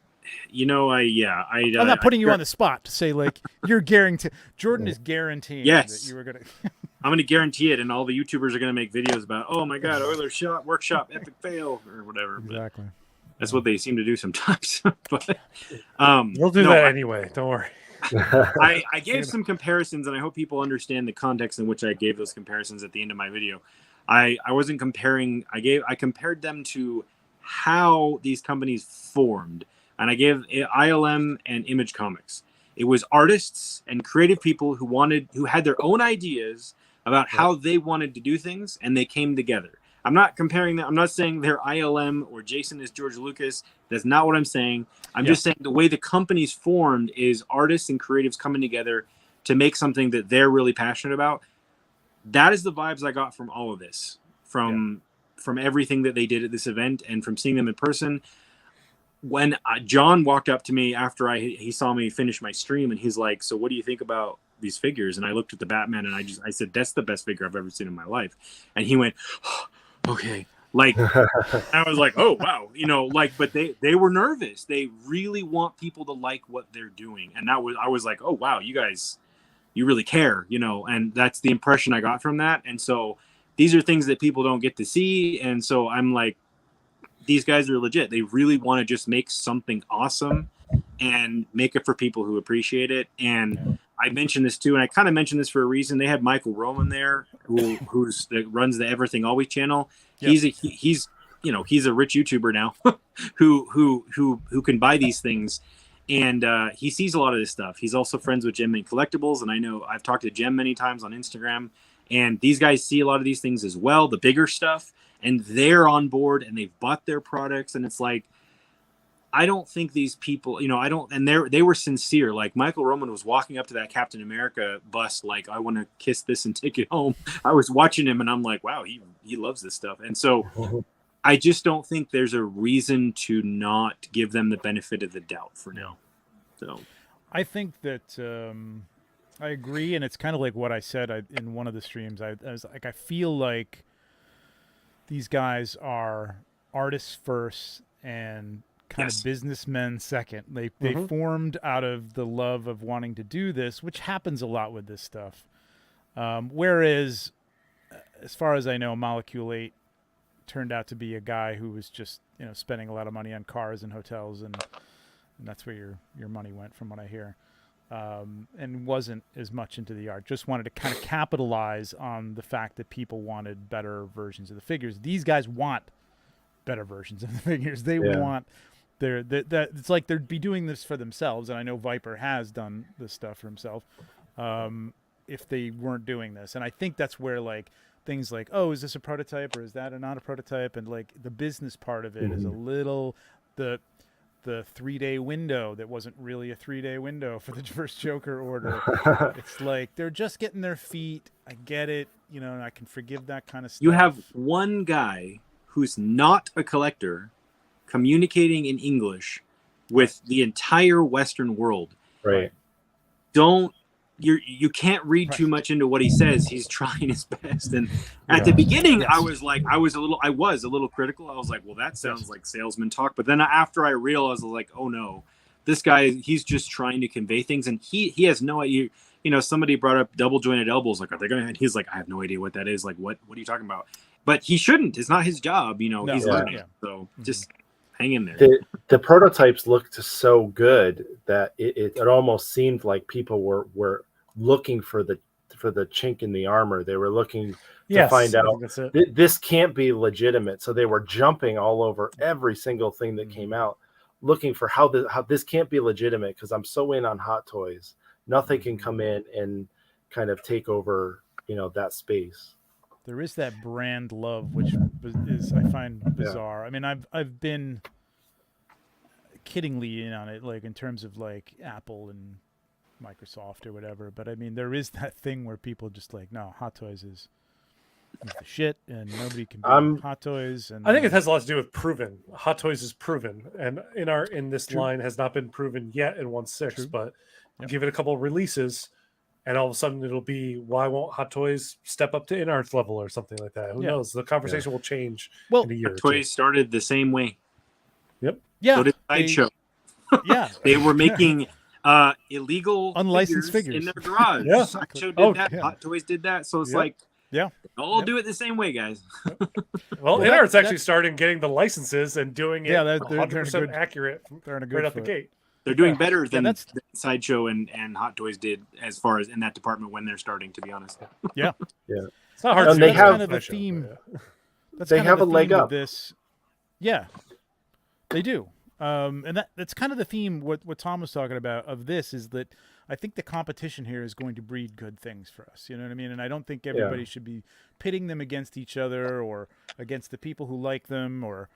I'm I'm not putting you on the spot to say like you're guaranteed. Jordan is guaranteeing Yes. that you were going to. I'm going to guarantee it, and all the YouTubers are going to make videos about, oh my God, Oilers workshop, epic fail, or whatever. But Exactly. that's what they seem to do sometimes. But we'll do no, that anyway. Don't worry. I gave some comparisons, and I hope people understand the context in which I gave those comparisons at the end of my video. I wasn't comparing. I compared them to how these companies formed, and I gave ILM and Image Comics. It was artists and creative people who had their own ideas about how they wanted to do things, and they came together. I'm not comparing them. I'm not saying they're ILM or Jason is George Lucas. That's not what I'm saying. I'm just saying the way the company's formed is artists and creatives coming together to make something that they're really passionate about. That is the vibes I got from all of this, from everything that they did at this event, and from seeing them in person. When John walked up to me after he saw me finish my stream, and he's like, "So what do you think about these figures?" And I looked at the Batman, and I said, "That's the best figure I've ever seen in my life." And he went, oh, "Okay." Like, I was like, "Oh wow," but they were nervous. They really want people to like what they're doing, and I was like, "Oh wow, you guys, you really care," and that's the impression I got from that. And so these are things that people don't get to see, and so I'm like, these guys are legit. They really want to just make something awesome and make it for people who appreciate it. And I mentioned this too, and I kind of mentioned this for a reason. They had Michael Roman there, that runs the Everything Always channel. Yep. He's a rich YouTuber now, who can buy these things, and he sees a lot of this stuff. He's also friends with Gem and Collectibles, and I know I've talked to Gem many times on Instagram, and these guys see a lot of these things as well, the bigger stuff, and they're on board and they've bought their products, and it's like, I don't think these people, and they were sincere. Like Michael Roman was walking up to that Captain America bus, like, I want to kiss this and take it home. I was watching him and I'm like, wow, he loves this stuff. And so I just don't think there's a reason to not give them the benefit of the doubt for now. So I think that I agree. And it's kind of like what I said in one of the streams. I was like, I feel like these guys are artists first and kind of businessmen second. They formed out of the love of wanting to do this, which happens a lot with this stuff. Whereas, as far as I know, Molecule 8 turned out to be a guy who was just spending a lot of money on cars and hotels, and that's where your money went, from what I hear. And wasn't as much into the art. Just wanted to kind of capitalize on the fact that people wanted better versions of the figures. These guys want better versions of the figures. They want. It's like they'd be doing this for themselves, and I know Viper has done this stuff for himself. If they weren't doing this, and I think that's where like things like, oh, is this a prototype or is that not a prototype, and like the business part of it is a little the 3-day window that wasn't really a 3-day window for the first Joker order. It's like they're just getting their feet. I get it, and I can forgive that kind of stuff. You have one guy who's not a collector communicating in English with the entire Western world. Right. You can't read too much into what he says. He's trying his best. And at the beginning, I was a little critical. I was like, well, that sounds like salesman talk. But then after I realized, I was like, oh no, this guy, he's just trying to convey things. And he has no idea. Somebody brought up double jointed elbows. Like, are they going to, he's like, I have no idea what that is. Like, what are you talking about? But he shouldn't. It's not his job. He's learning. Yeah. So just hang in there. The prototypes looked so good that it almost seemed like people were looking for the chink in the armor. They were looking to find out this can't be legitimate. So they were jumping all over every single thing that came out, looking for how this can't be legitimate, because I'm so in on Hot Toys. Nothing can come in and kind of take over, that space. There is that brand love, which is, I find bizarre. I mean, I've been kiddingly in on it, like in terms of like Apple and Microsoft or whatever. But I mean, there is that thing where people just like, no, Hot Toys is the shit, and nobody can be Hot Toys. And I think it has a lot to do with proven. Hot Toys is proven, and in this line has not been proven yet in 1.6, but give it a couple of releases, and all of a sudden it'll be, why won't Hot Toys step up to InArts level or something like that? Who knows? The conversation will change in a year. Hot Toys started the same way. Yep. Yeah. So did Sideshow. Yeah. They were making illegal unlicensed figures in their garage. Yeah. Sideshow did that. Yeah. Hot Toys did that. So it's like, all do it the same way, guys. Well, InArts actually started getting the licenses and doing it 100% accurate right out the gate. They're doing better than Sideshow and Hot Toys did as far as in that department when they're starting, to be honest. Yeah. It's not hard to that's kind of the theme. They have a leg up. This. Yeah, they do. And that's kind of the theme. What Tom was talking about of this is that I think the competition here is going to breed good things for us. You know what I mean? And I don't think everybody should be pitting them against each other or against the people who like them or,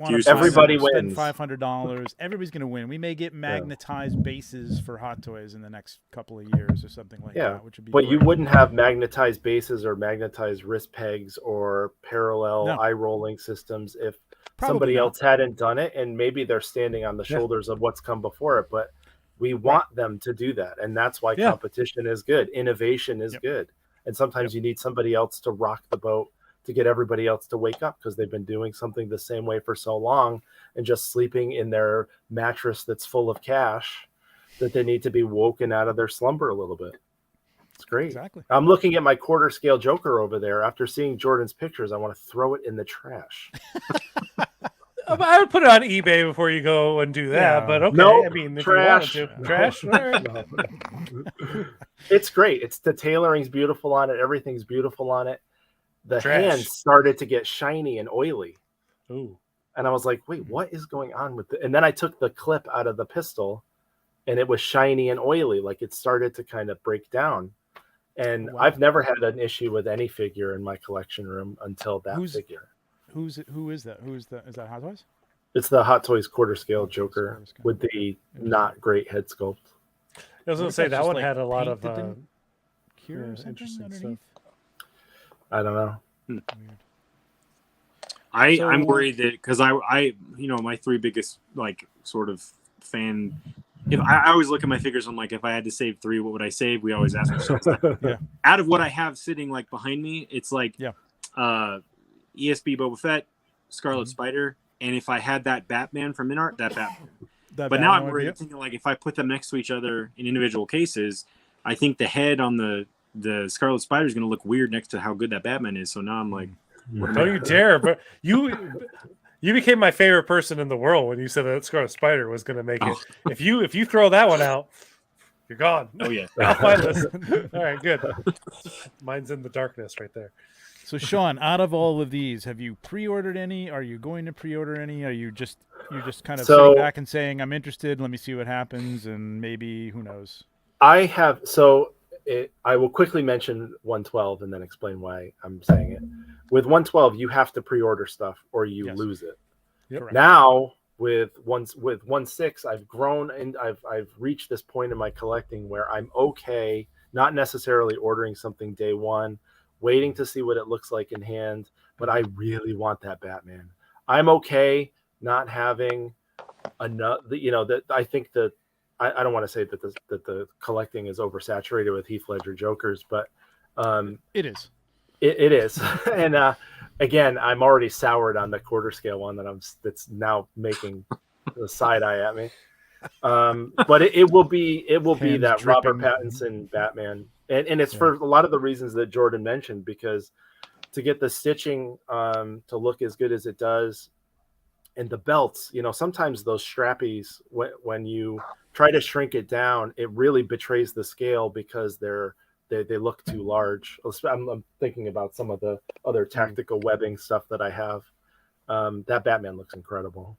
everybody spend wins. $500. Everybody's going to win. We may get magnetized bases for Hot Toys in the next couple of years or something like that, which would be but great. you wouldn't have magnetized bases or magnetized wrist pegs or parallel eye rolling systems if somebody else hadn't done it, and maybe they're standing on the shoulders of what's come before it, but we want them to do that, and that's why competition is good. Innovation is good, and sometimes you need somebody else to rock the boat to get everybody else to wake up, because they've been doing something the same way for so long and just sleeping in their mattress that's full of cash that they need to be woken out of their slumber a little bit. It's great. Exactly. I'm looking at my quarter scale Joker over there. After seeing Jordan's pictures, I want to throw it in the trash. I would put it on eBay before you go and do that, Yeah. but okay. Nope, I mean, if trash. you wanted to, trash. All right. No. It's great. It's the tailoring's beautiful on it. Everything's beautiful on it. The Trash. hands started to get shiny and oily. Ooh. And I was like, wait, what is going on with it? And then I took the clip out of the pistol and it was shiny and oily. Like it started to kind of break down. And Wow. I've never had an issue with any figure in my collection room until that figure. Who is that? Is that Hot Toys? It's the Hot Toys quarter scale Joker quarter scale. with the not great head sculpt. I was going to say that one had a lot of cure or something interesting underneath. I don't know. Weird. I'm worried that because I my three biggest like sort of fan. If I always look at my figures, I'm like, if I had to save three, what would I save? We always ask ourselves that. Yeah. Out of what I have sitting like behind me, it's like ESB Boba Fett, Scarlet Spider, and if I had that Batman from InArt, that Batman. But now I'm worried, thinking like if I put them next to each other in individual cases, I think the head on the Scarlet Spider is going to look weird next to how good that Batman is. So now I'm like, don't you dare! But you became my favorite person in the world when you said that Scarlet Spider was going to make it. If you throw that one out, you're gone. Oh yeah, off my list. All right, good. Mine's in the darkness right there. So Sean, out of all of these, have you pre-ordered any? Are you going to pre-order any? Are you just kind of sitting back and saying, I'm interested, let me see what happens, and maybe who knows? I have I will quickly mention 112 and then explain why I'm saying it. With 112, you have to pre-order stuff or you lose it. Yep. Now with 16, I've grown and I've reached this point in my collecting where I'm okay, not necessarily ordering something day one, waiting to see what it looks like in hand, but I really want that Batman. I'm okay not having enough. That I think that I don't want to say that the collecting is oversaturated with Heath Ledger Jokers, but it is. It is, and again, I'm already soured on the quarter scale one that's now making the side eye at me. But it will be that dripping. Robert Pattinson Batman, and it's for a lot of the reasons that Jordan mentioned, because to get the stitching to look as good as it does, and the belts, sometimes those strappies when you try to shrink it down, it really betrays the scale because they look too large. I'm thinking about some of the other tactical webbing stuff that I have. That Batman looks incredible.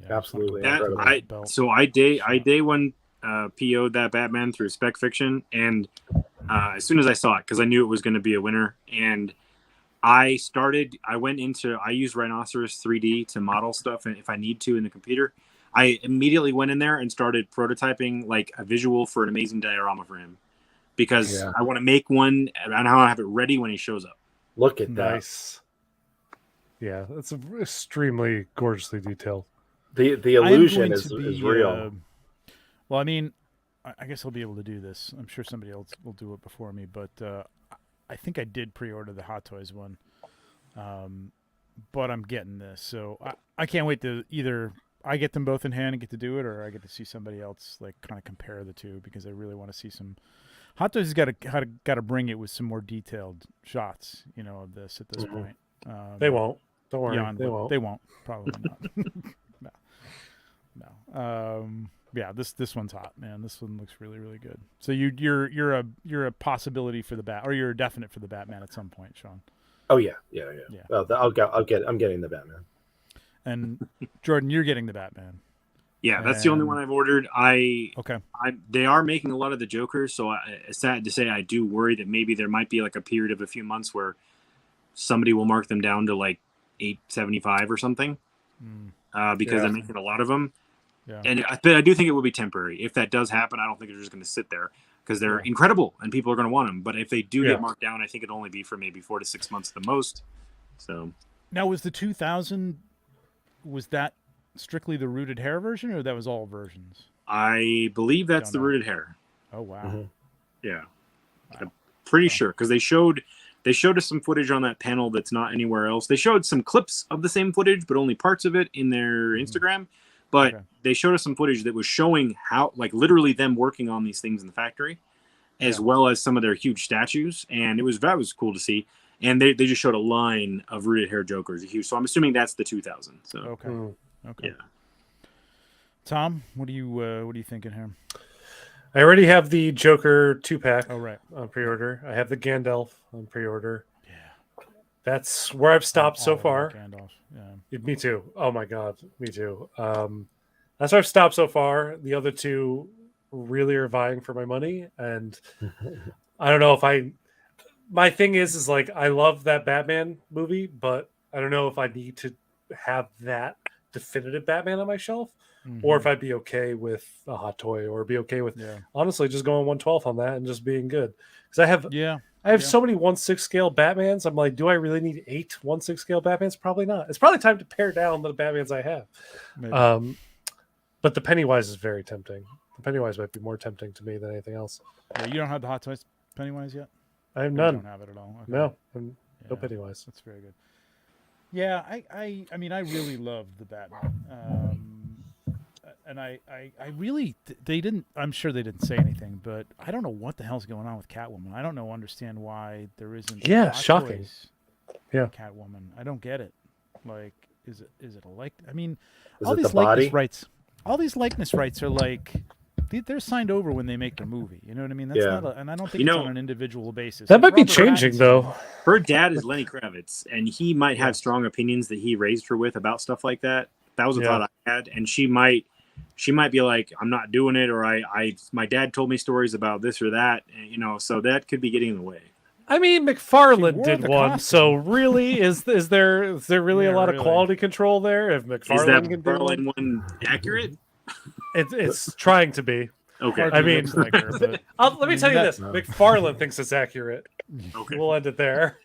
Yeah, absolutely incredible. I day one PO'd that Batman through Spec Fiction, and as soon as I saw it, because I knew it was going to be a winner, and I use Rhinoceros 3D to model stuff if I need to in the computer. I immediately went in there and started prototyping like a visual for an amazing diorama for him, because I want to make one and I want to have it ready when he shows up. Look at that. Nice. Yeah, that's extremely gorgeously detailed. The illusion is real. Well, I mean, I guess I'll be able to do this. I'm sure somebody else will do it before me, but I think I did pre-order the Hot Toys one. But I'm getting this, so I can't wait to either I get them both in hand and get to do it, or I get to see somebody else like kind of compare the two, because I really want to see some. Hot Toys has got to bring it with some more detailed shots, of this at this point. They won't. Don't worry. They won't. They won't. Probably not. No. Yeah. This one's hot, man. This one looks really, really good. So you're a possibility for the or you're definite for the Batman at some point, Sean. Oh yeah. Well, I'm getting the Batman. And Jordan, you're getting the Batman. Yeah, that's the only one I've ordered. They are making a lot of the Jokers, so it's sad to say I do worry that maybe there might be like a period of a few months where somebody will mark them down to like $875 or something, because they're making a lot of them. Yeah. And I do think it will be temporary. If that does happen, I don't think they're just going to sit there, because they're incredible and people are going to want them. But if they do get marked down, I think it'll only be for maybe 4 to 6 months at the most. So now, was the 2000? Was that strictly the rooted hair version, or that was all versions? I believe that's the rooted hair. Oh wow! Mm-hmm. Yeah, wow. I'm pretty sure, because they showed us some footage on that panel that's not anywhere else. They showed some clips of the same footage, but only parts of it in their Instagram. But they showed us some footage that was showing how, like, literally them working on these things in the factory, as well as some of their huge statues, and that was cool to see. And they just showed a line of rooted hair Jokers, huge. So I'm assuming that's the 2000. So Okay. Yeah. Tom, what are you thinking here? I already have the Joker 2-pack Oh, right. on pre-order. I have the Gandalf on pre-order. Yeah. That's where I've stopped so All about far. Gandalf. Yeah. Me too. Oh my god, me too. That's where I've stopped so far. The other two really are vying for my money, and I don't know if I. My thing is like I love that Batman movie, but I don't know if I need to have that definitive Batman on my shelf, or if I'd be okay with a hot toy, or be okay with honestly just going 1/12 on that and just being good. Because I have so many 1/6 scale Batmans. I'm like, do I really need 8 1/6 scale Batmans? Probably not. It's probably time to pare down the Batmans I have. Maybe. But the Pennywise is very tempting. The Pennywise might be more tempting to me than anything else. Yeah, you don't have the Hot Toys Pennywise yet? I have Or none. You don't have it at all. Okay. No, no Pennywise. That's very good. Yeah, I mean, I really love the Batman. And I really, they didn't, I'm sure they didn't say anything, but I don't know what the hell's going on with Catwoman. I don't understand why there isn't Hot shocking. Toys Yeah. Catwoman. I don't get it. Like, is it a like, I mean, Is all it these the likeness body? rights, all these likeness rights are like, they're signed over when they make the movie. You know what I mean? That's not, and I don't think it's on an individual basis. That Like might be Robert changing Pattinson- though. Her dad is Lenny Kravitz, and he might have strong opinions that he raised her with about stuff like that. That was a thought I had, and she might be like, I'm not doing it, or my dad told me stories about this or that, and, so that could be getting in the way. I mean, McFarlane wore did the one, costume. so really, is there really a lot of quality control there? If Is that McFarlane can do McFarlane one, one accurate? it's trying to be. Okay. I mean, Looks like her, but let me tell you this: McFarlane thinks it's accurate. Okay. We'll end it there.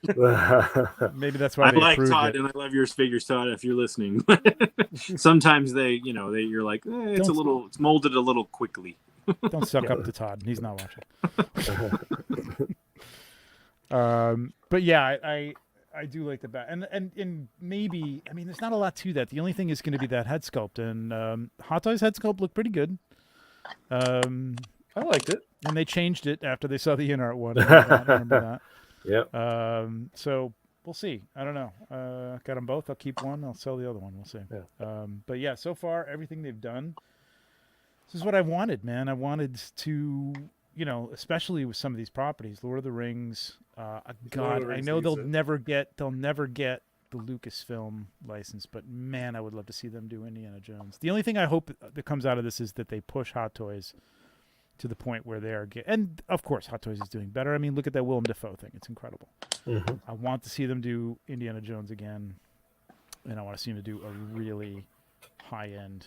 maybe that's why I they like approved Todd, it. and I love your figures, Todd. If you're listening, sometimes you're like, it's molded a little quickly. Don't suck up to Todd. He's not watching. But yeah, I do like the bat, and maybe, I mean, there's not a lot to that. The only thing is going to be that head sculpt, and Hot Toys head sculpt looked pretty good. I liked it, and they changed it after they saw the in-art one. I remember that. Yep. So we'll see. I don't know. Got them both. I'll keep one. I'll sell the other one. We'll see. Yeah. But yeah, so far everything they've done. This is what I wanted, man. I wanted to, especially with some of these properties, Lord of the Rings. God, I know they'll never get the Lucasfilm license, but man, I would love to see them do Indiana Jones. The only thing I hope that comes out of this is that they push Hot Toys to the point where they are and of course Hot Toys is doing better. I mean, look at that Willem Dafoe thing. It's incredible. I want to see them do Indiana Jones again, and I want to see them do a really high-end,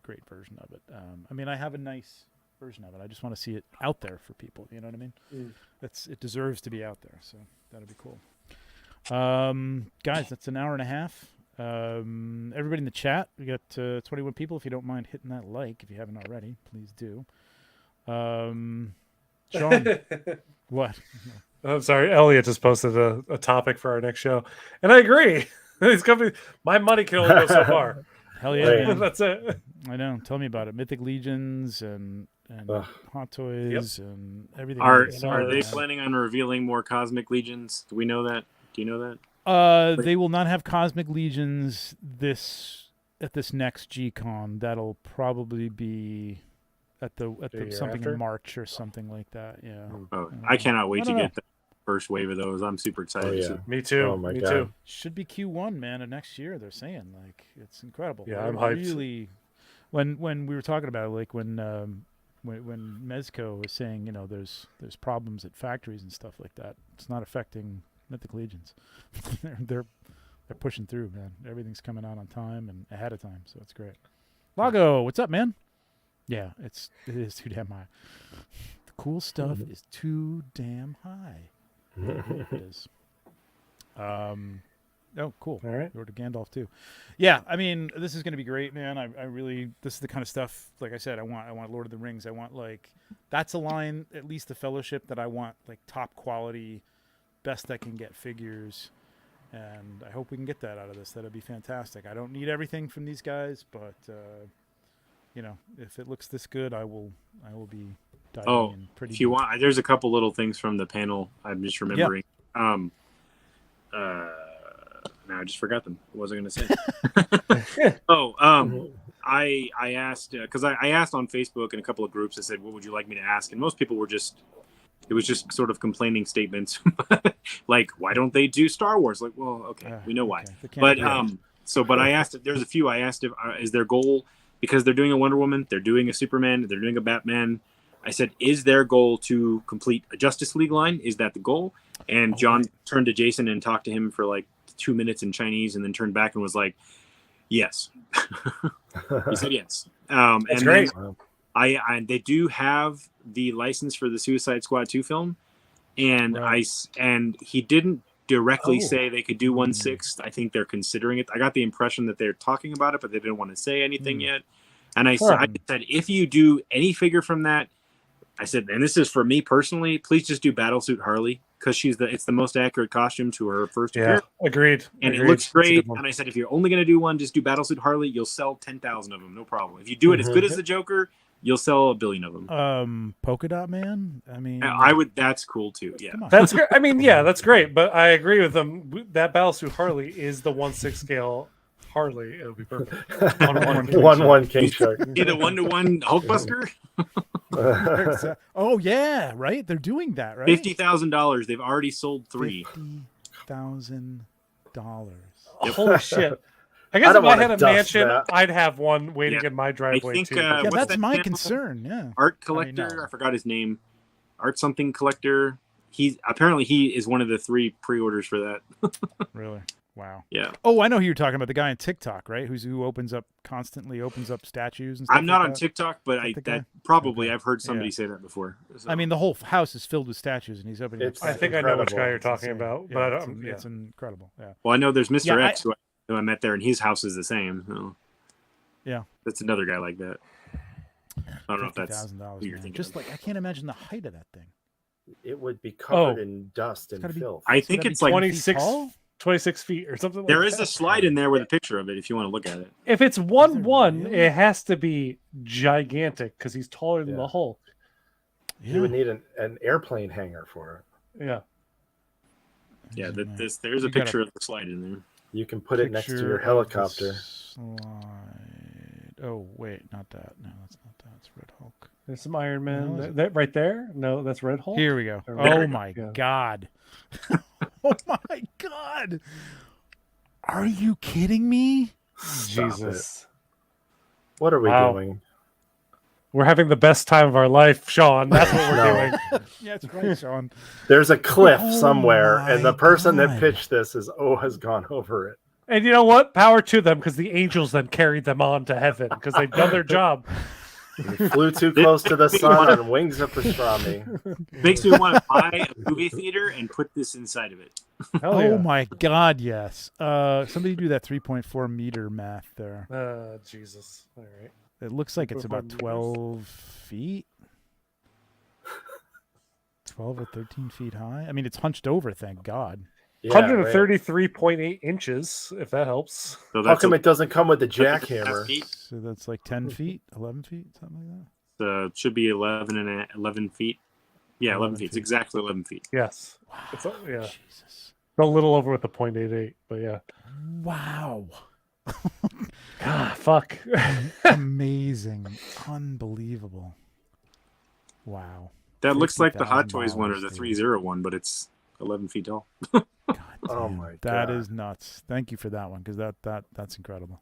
great version of it. I mean, I have a nice version of it. I just want to see it out there for people. You know what I mean? It deserves to be out there, so that'd be cool. Guys, that's an hour and a half. Everybody in the chat, we got 21 people. If you don't mind hitting that like, if you haven't already, please do. Sean, what? I'm sorry, Elliot just posted a topic for our next show, and I agree. These companies, my money can only go so far. Hell yeah, man. That's it. I know. Tell me about it. Mythic Legions and Hot Toys and everything. Are they planning on revealing more Cosmic Legions? Do we know that? Do you know that? They will not have Cosmic Legions at this next G-Con. That'll probably be at the something after? in March or something like that. Yeah. Oh, I cannot wait to get the first wave of those. I'm super excited. Oh, yeah. Me too. Oh, my Me God. too. Should be Q1, man, of next year. They're saying like it's incredible. Yeah, They're I'm hyped. Really, when we were talking about it, like when Mezco was saying, there's problems at factories and stuff like that. It's not affecting Mythic Legions. they're pushing through, man. Everything's coming out on time and ahead of time, so it's great. Lago, what's up, man? Yeah, it is too damn high. The cool stuff is too damn high. It is. Oh, cool. All right. Or to Gandalf too. Yeah, I mean, this is going to be great, man. I really, this is the kind of stuff. Like I said, I want Lord of the Rings. I want that's a line, at least the Fellowship, that I want top quality, best I can get figures, and I hope we can get that out of this. That'd be fantastic. I don't need everything from these guys, but if it looks this good, I will be diving in pretty. If you deep. want, there's a couple little things from the panel. I'm just remembering. Now I just forgot them. What was I going to say? I asked because I asked on Facebook and a couple of groups. I said, "What would you like me to ask?" And most people were it was just sort of complaining statements, like, "Why don't they do Star Wars?" Like, well, okay, we know why. But but I asked. There's a few. I asked if is their goal, because they're doing a Wonder Woman, they're doing a Superman, they're doing a Batman. I said, is their goal to complete a Justice League line? Is that the goal? And John turned to Jason and talked to him for like 2 minutes in Chinese, and then turned back and was like, yes. He said yes. That's and great. I they do have the license for the Suicide Squad 2 film, and and he didn't directly say they could do 1/6. I think they're considering it. I got the impression that they're talking about it, but they didn't want to say anything yet. And I said, if you do any figure from that, I said, and this is for me personally, please just do Battlesuit Harley, because it's the most accurate costume to her first appearance. Agreed. And it looks great. And I said, if you're only going to do one, just do Battlesuit Harley. You'll sell 10,000 of them, no problem. If you do it as good as the Joker, you'll sell 1 billion of them. Polka Dot Man. I mean, I would. That's cool too. Yeah, that's great. I mean, yeah, that's great. But I agree with them. That Battlesuit Harley is the 1/6 scale Harley. It'll be perfect. 1/1 King Shark. See the 1-to-1 Hulkbuster. Oh yeah, right. They're doing that, right? $50,000. They've already sold 3. $50,000. Holy shit! I guess if I had a mansion, I'd have one waiting in my driveway too. Yeah, that's my concern. Yeah. Art collector. I forgot his name. Art something collector. He is one of the 3 pre-orders for that. Really? Wow. Yeah. Oh, I know who you're talking about. The guy on TikTok, right? Who constantly opens up statues and stuff. I'm not on TikTok, but I've heard somebody say that before. So. I mean, the whole house is filled with statues, and he's opening up statues. I think I know which guy you're talking about, but it's incredible. Yeah. Well, I know there's Mr. X who I met there, and his house is the same. So. Yeah. That's another guy like that. I don't know if that's who you're thinking. Just I can't imagine the height of that thing. It would be covered in dust and filth. I think it's like 26 feet or something. There is a slide in there with a picture of it if you want to look at it. If it's 1/1, it has to be gigantic because he's taller than the Hulk. You would need an airplane hangar for it. Yeah. Yeah, there's a picture of the slide in there. You can put it next to your helicopter. Oh, wait, not that. No, that's not that. It's Red Hulk. There's some Iron Man. That right there? No, that's Red Hulk. Here we go. Oh, my God. Oh, my God. Are you kidding me? Jesus. What are we doing? We're having the best time of our life, Sean. That's what we're doing. Yeah, that's right, Sean. There's a cliff somewhere, and the person that pitched this has gone over it. And you know what? Power to them, because the angels then carried them on to heaven because they've done their job. They flew too close to the sun on wings of pastrami. Makes me want to buy a movie theater and put this inside of it. Oh my God, yes. Somebody do that 3.4 meter math there. Jesus. All right. It looks like it's about 12 feet. 12 or 13 feet high. I mean, it's hunched over, thank God. Yeah, 133.8 inches, if that helps. So how come it doesn't come with the jackhammer? So that's like 10 feet, 11 feet, something like that? It should be 11 feet. Yeah, 11 feet. It's exactly 11 feet. Yes. Wow. Jesus. A little over with the 0.88, but yeah. Wow. God, fuck. Amazing. Unbelievable. Wow. That looks like the Hot Toys one or the 301, but it's 11 feet tall. God, oh my God. That is nuts. Thank you for that one, because that's incredible.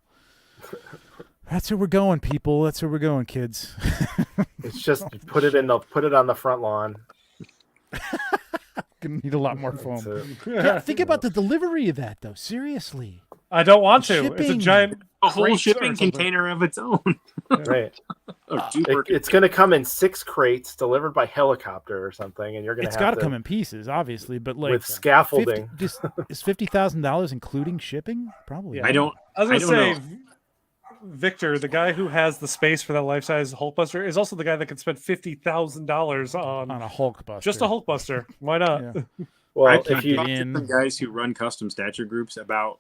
That's where we're going, people. That's where we're going, kids. It's just put it on the front lawn. Gonna need a lot more foam. Yeah, think about the delivery of that, though. Seriously. I don't want to. Shipping. It's a giant whole shipping container of its own. Right. It's going to come in 6 crates delivered by helicopter or something, and you're going to. It's got to come in pieces, obviously, but like with scaffolding. Is $50,000 including shipping? Probably. Yeah. I was going to say, Victor, the guy who has the space for that life-size Hulkbuster, is also the guy that can spend $50,000 on a Hulkbuster. Just a Hulkbuster. Why not? Yeah. Well, I've talked to some guys who run custom stature groups about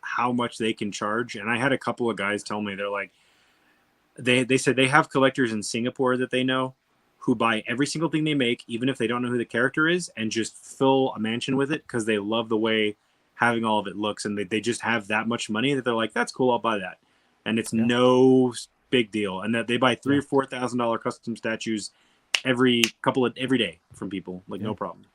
how much they can charge, and I had a couple of guys tell me, they're like, they said they have collectors in Singapore that they know who buy every single thing they make, even if they don't know who the character is, and just fill a mansion with it because they love the way having all of it looks, and they just have that much money that they're like, that's cool, I'll buy that, and it's Yeah. no big deal, and that they buy $3,000 or $4,000 custom statues every day from people, like no problem.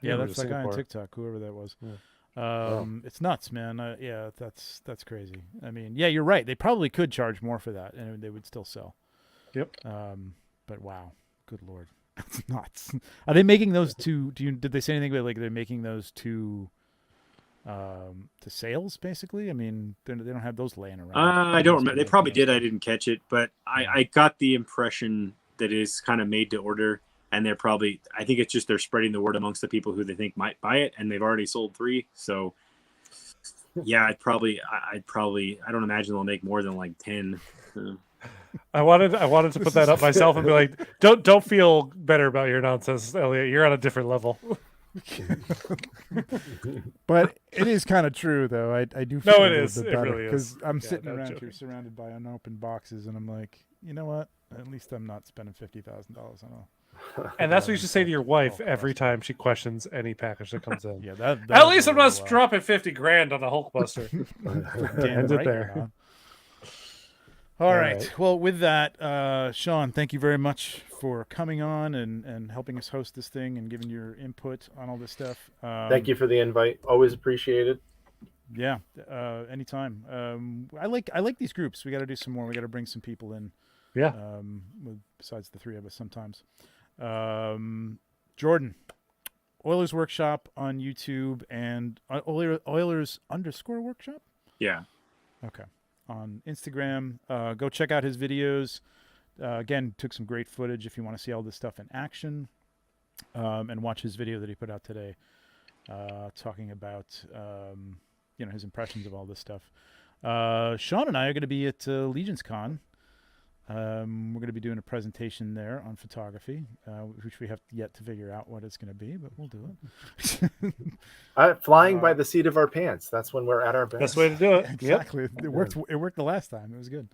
Yeah, we're that's to that guy on Singapore. TikTok, whoever that was. Yeah. It's nuts, man. Yeah, that's crazy. I mean, yeah, you're right. They probably could charge more for that, and they would still sell. Yep. But wow, good lord, that's nuts. Are they making those to? Did they say anything about like they're making those to sales basically? I mean, they don't have those laying around. I don't remember. They probably did. I Stuff. didn't catch it, but Yeah. I got the impression that it is kind of made to order, and they're probably. I think it's just they're spreading the word amongst the people who they think might buy it, and they've already sold 3. So, yeah, I'd probably. I don't imagine they'll make more than like 10. I wanted to put that up myself and be like, don't feel better about your nonsense, Elliot. You're on a different level. But it is kind of true, though. I do. No, feel it a little is. bit It better, really is. because I'm Yeah, sitting no around joking. here surrounded by unopened boxes, and I'm like, you know what? At least I'm not spending $50,000 on a. And that's what you should say to your wife every time she questions any package that comes in. Yeah, that At was least I'm really not well. dropping $50,000 on a Hulkbuster. Damn End it right there. you're not. All All right. right. Well, with that, Sean, thank you very much for coming on and helping us host this thing and giving your input on all this stuff. Thank you for the invite. Always appreciated. Yeah, anytime. I like these groups. We got to do some more. We got to bring some people in. Yeah. Besides the 3 of us sometimes. Jordan, Oilers Workshop on YouTube and Oilers _ Workshop. Yeah. Okay. On Instagram, go check out his videos. Again, took some great footage if you want to see all this stuff in action. And watch his video that he put out today, talking about his impressions of all this stuff. Sean and I are going to be at Legions Con. We're going to be doing a presentation there on photography, which we have yet to figure out what it's going to be, but we'll do it. Flying by the seat of our pants. That's when we're at our best. Best way to do it. Yep. Exactly. It worked. It worked the last time. It was good.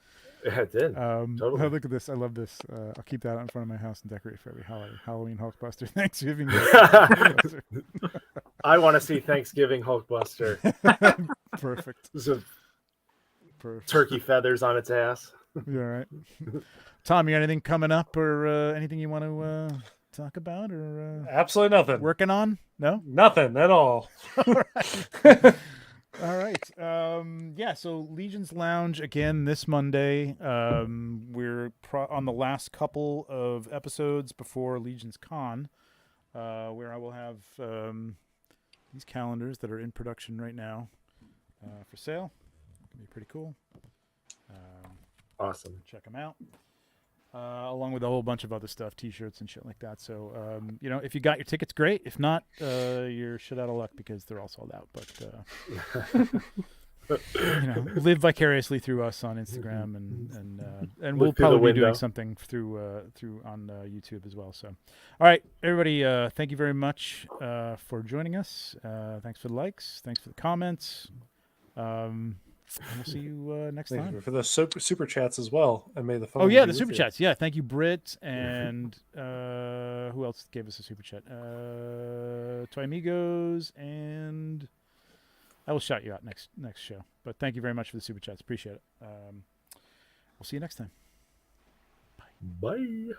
Yeah, it did. Totally. Oh, look at this. I love this. I'll keep that out in front of my house and decorate for every Halloween Hulkbuster, Thanksgiving. I want to see Thanksgiving Hulkbuster. Perfect. Perfect. Turkey feathers on its ass. You all right? Tom, you got anything coming up or anything you want to talk about or Absolutely nothing. working on? No? Nothing at all. All right. Yeah, so Legion's Lounge again this Monday. We're on the last couple of episodes before Legion's Con, where I will have these calendars that are in production right now for sale. It's going to be pretty cool. Awesome. Check them out. Along with a whole bunch of other stuff, T-shirts and shit like that. So, if you got your tickets, great. If not, you're shit out of luck because they're all sold out. But live vicariously through us on Instagram, and we'll Look through the probably be doing window. something through on YouTube as well. So, all right, everybody, thank you very much for joining us. Thanks for the likes. Thanks for the comments. And we'll see you next Thank time. you for the super chats as well. And may the phone. Oh yeah, be the with super you. chats. Yeah, thank you, Britt, and who else gave us a super chat? Toy Amigos, and I will shout you out next show. But thank you very much for the super chats. Appreciate it. We'll see you next time. Bye.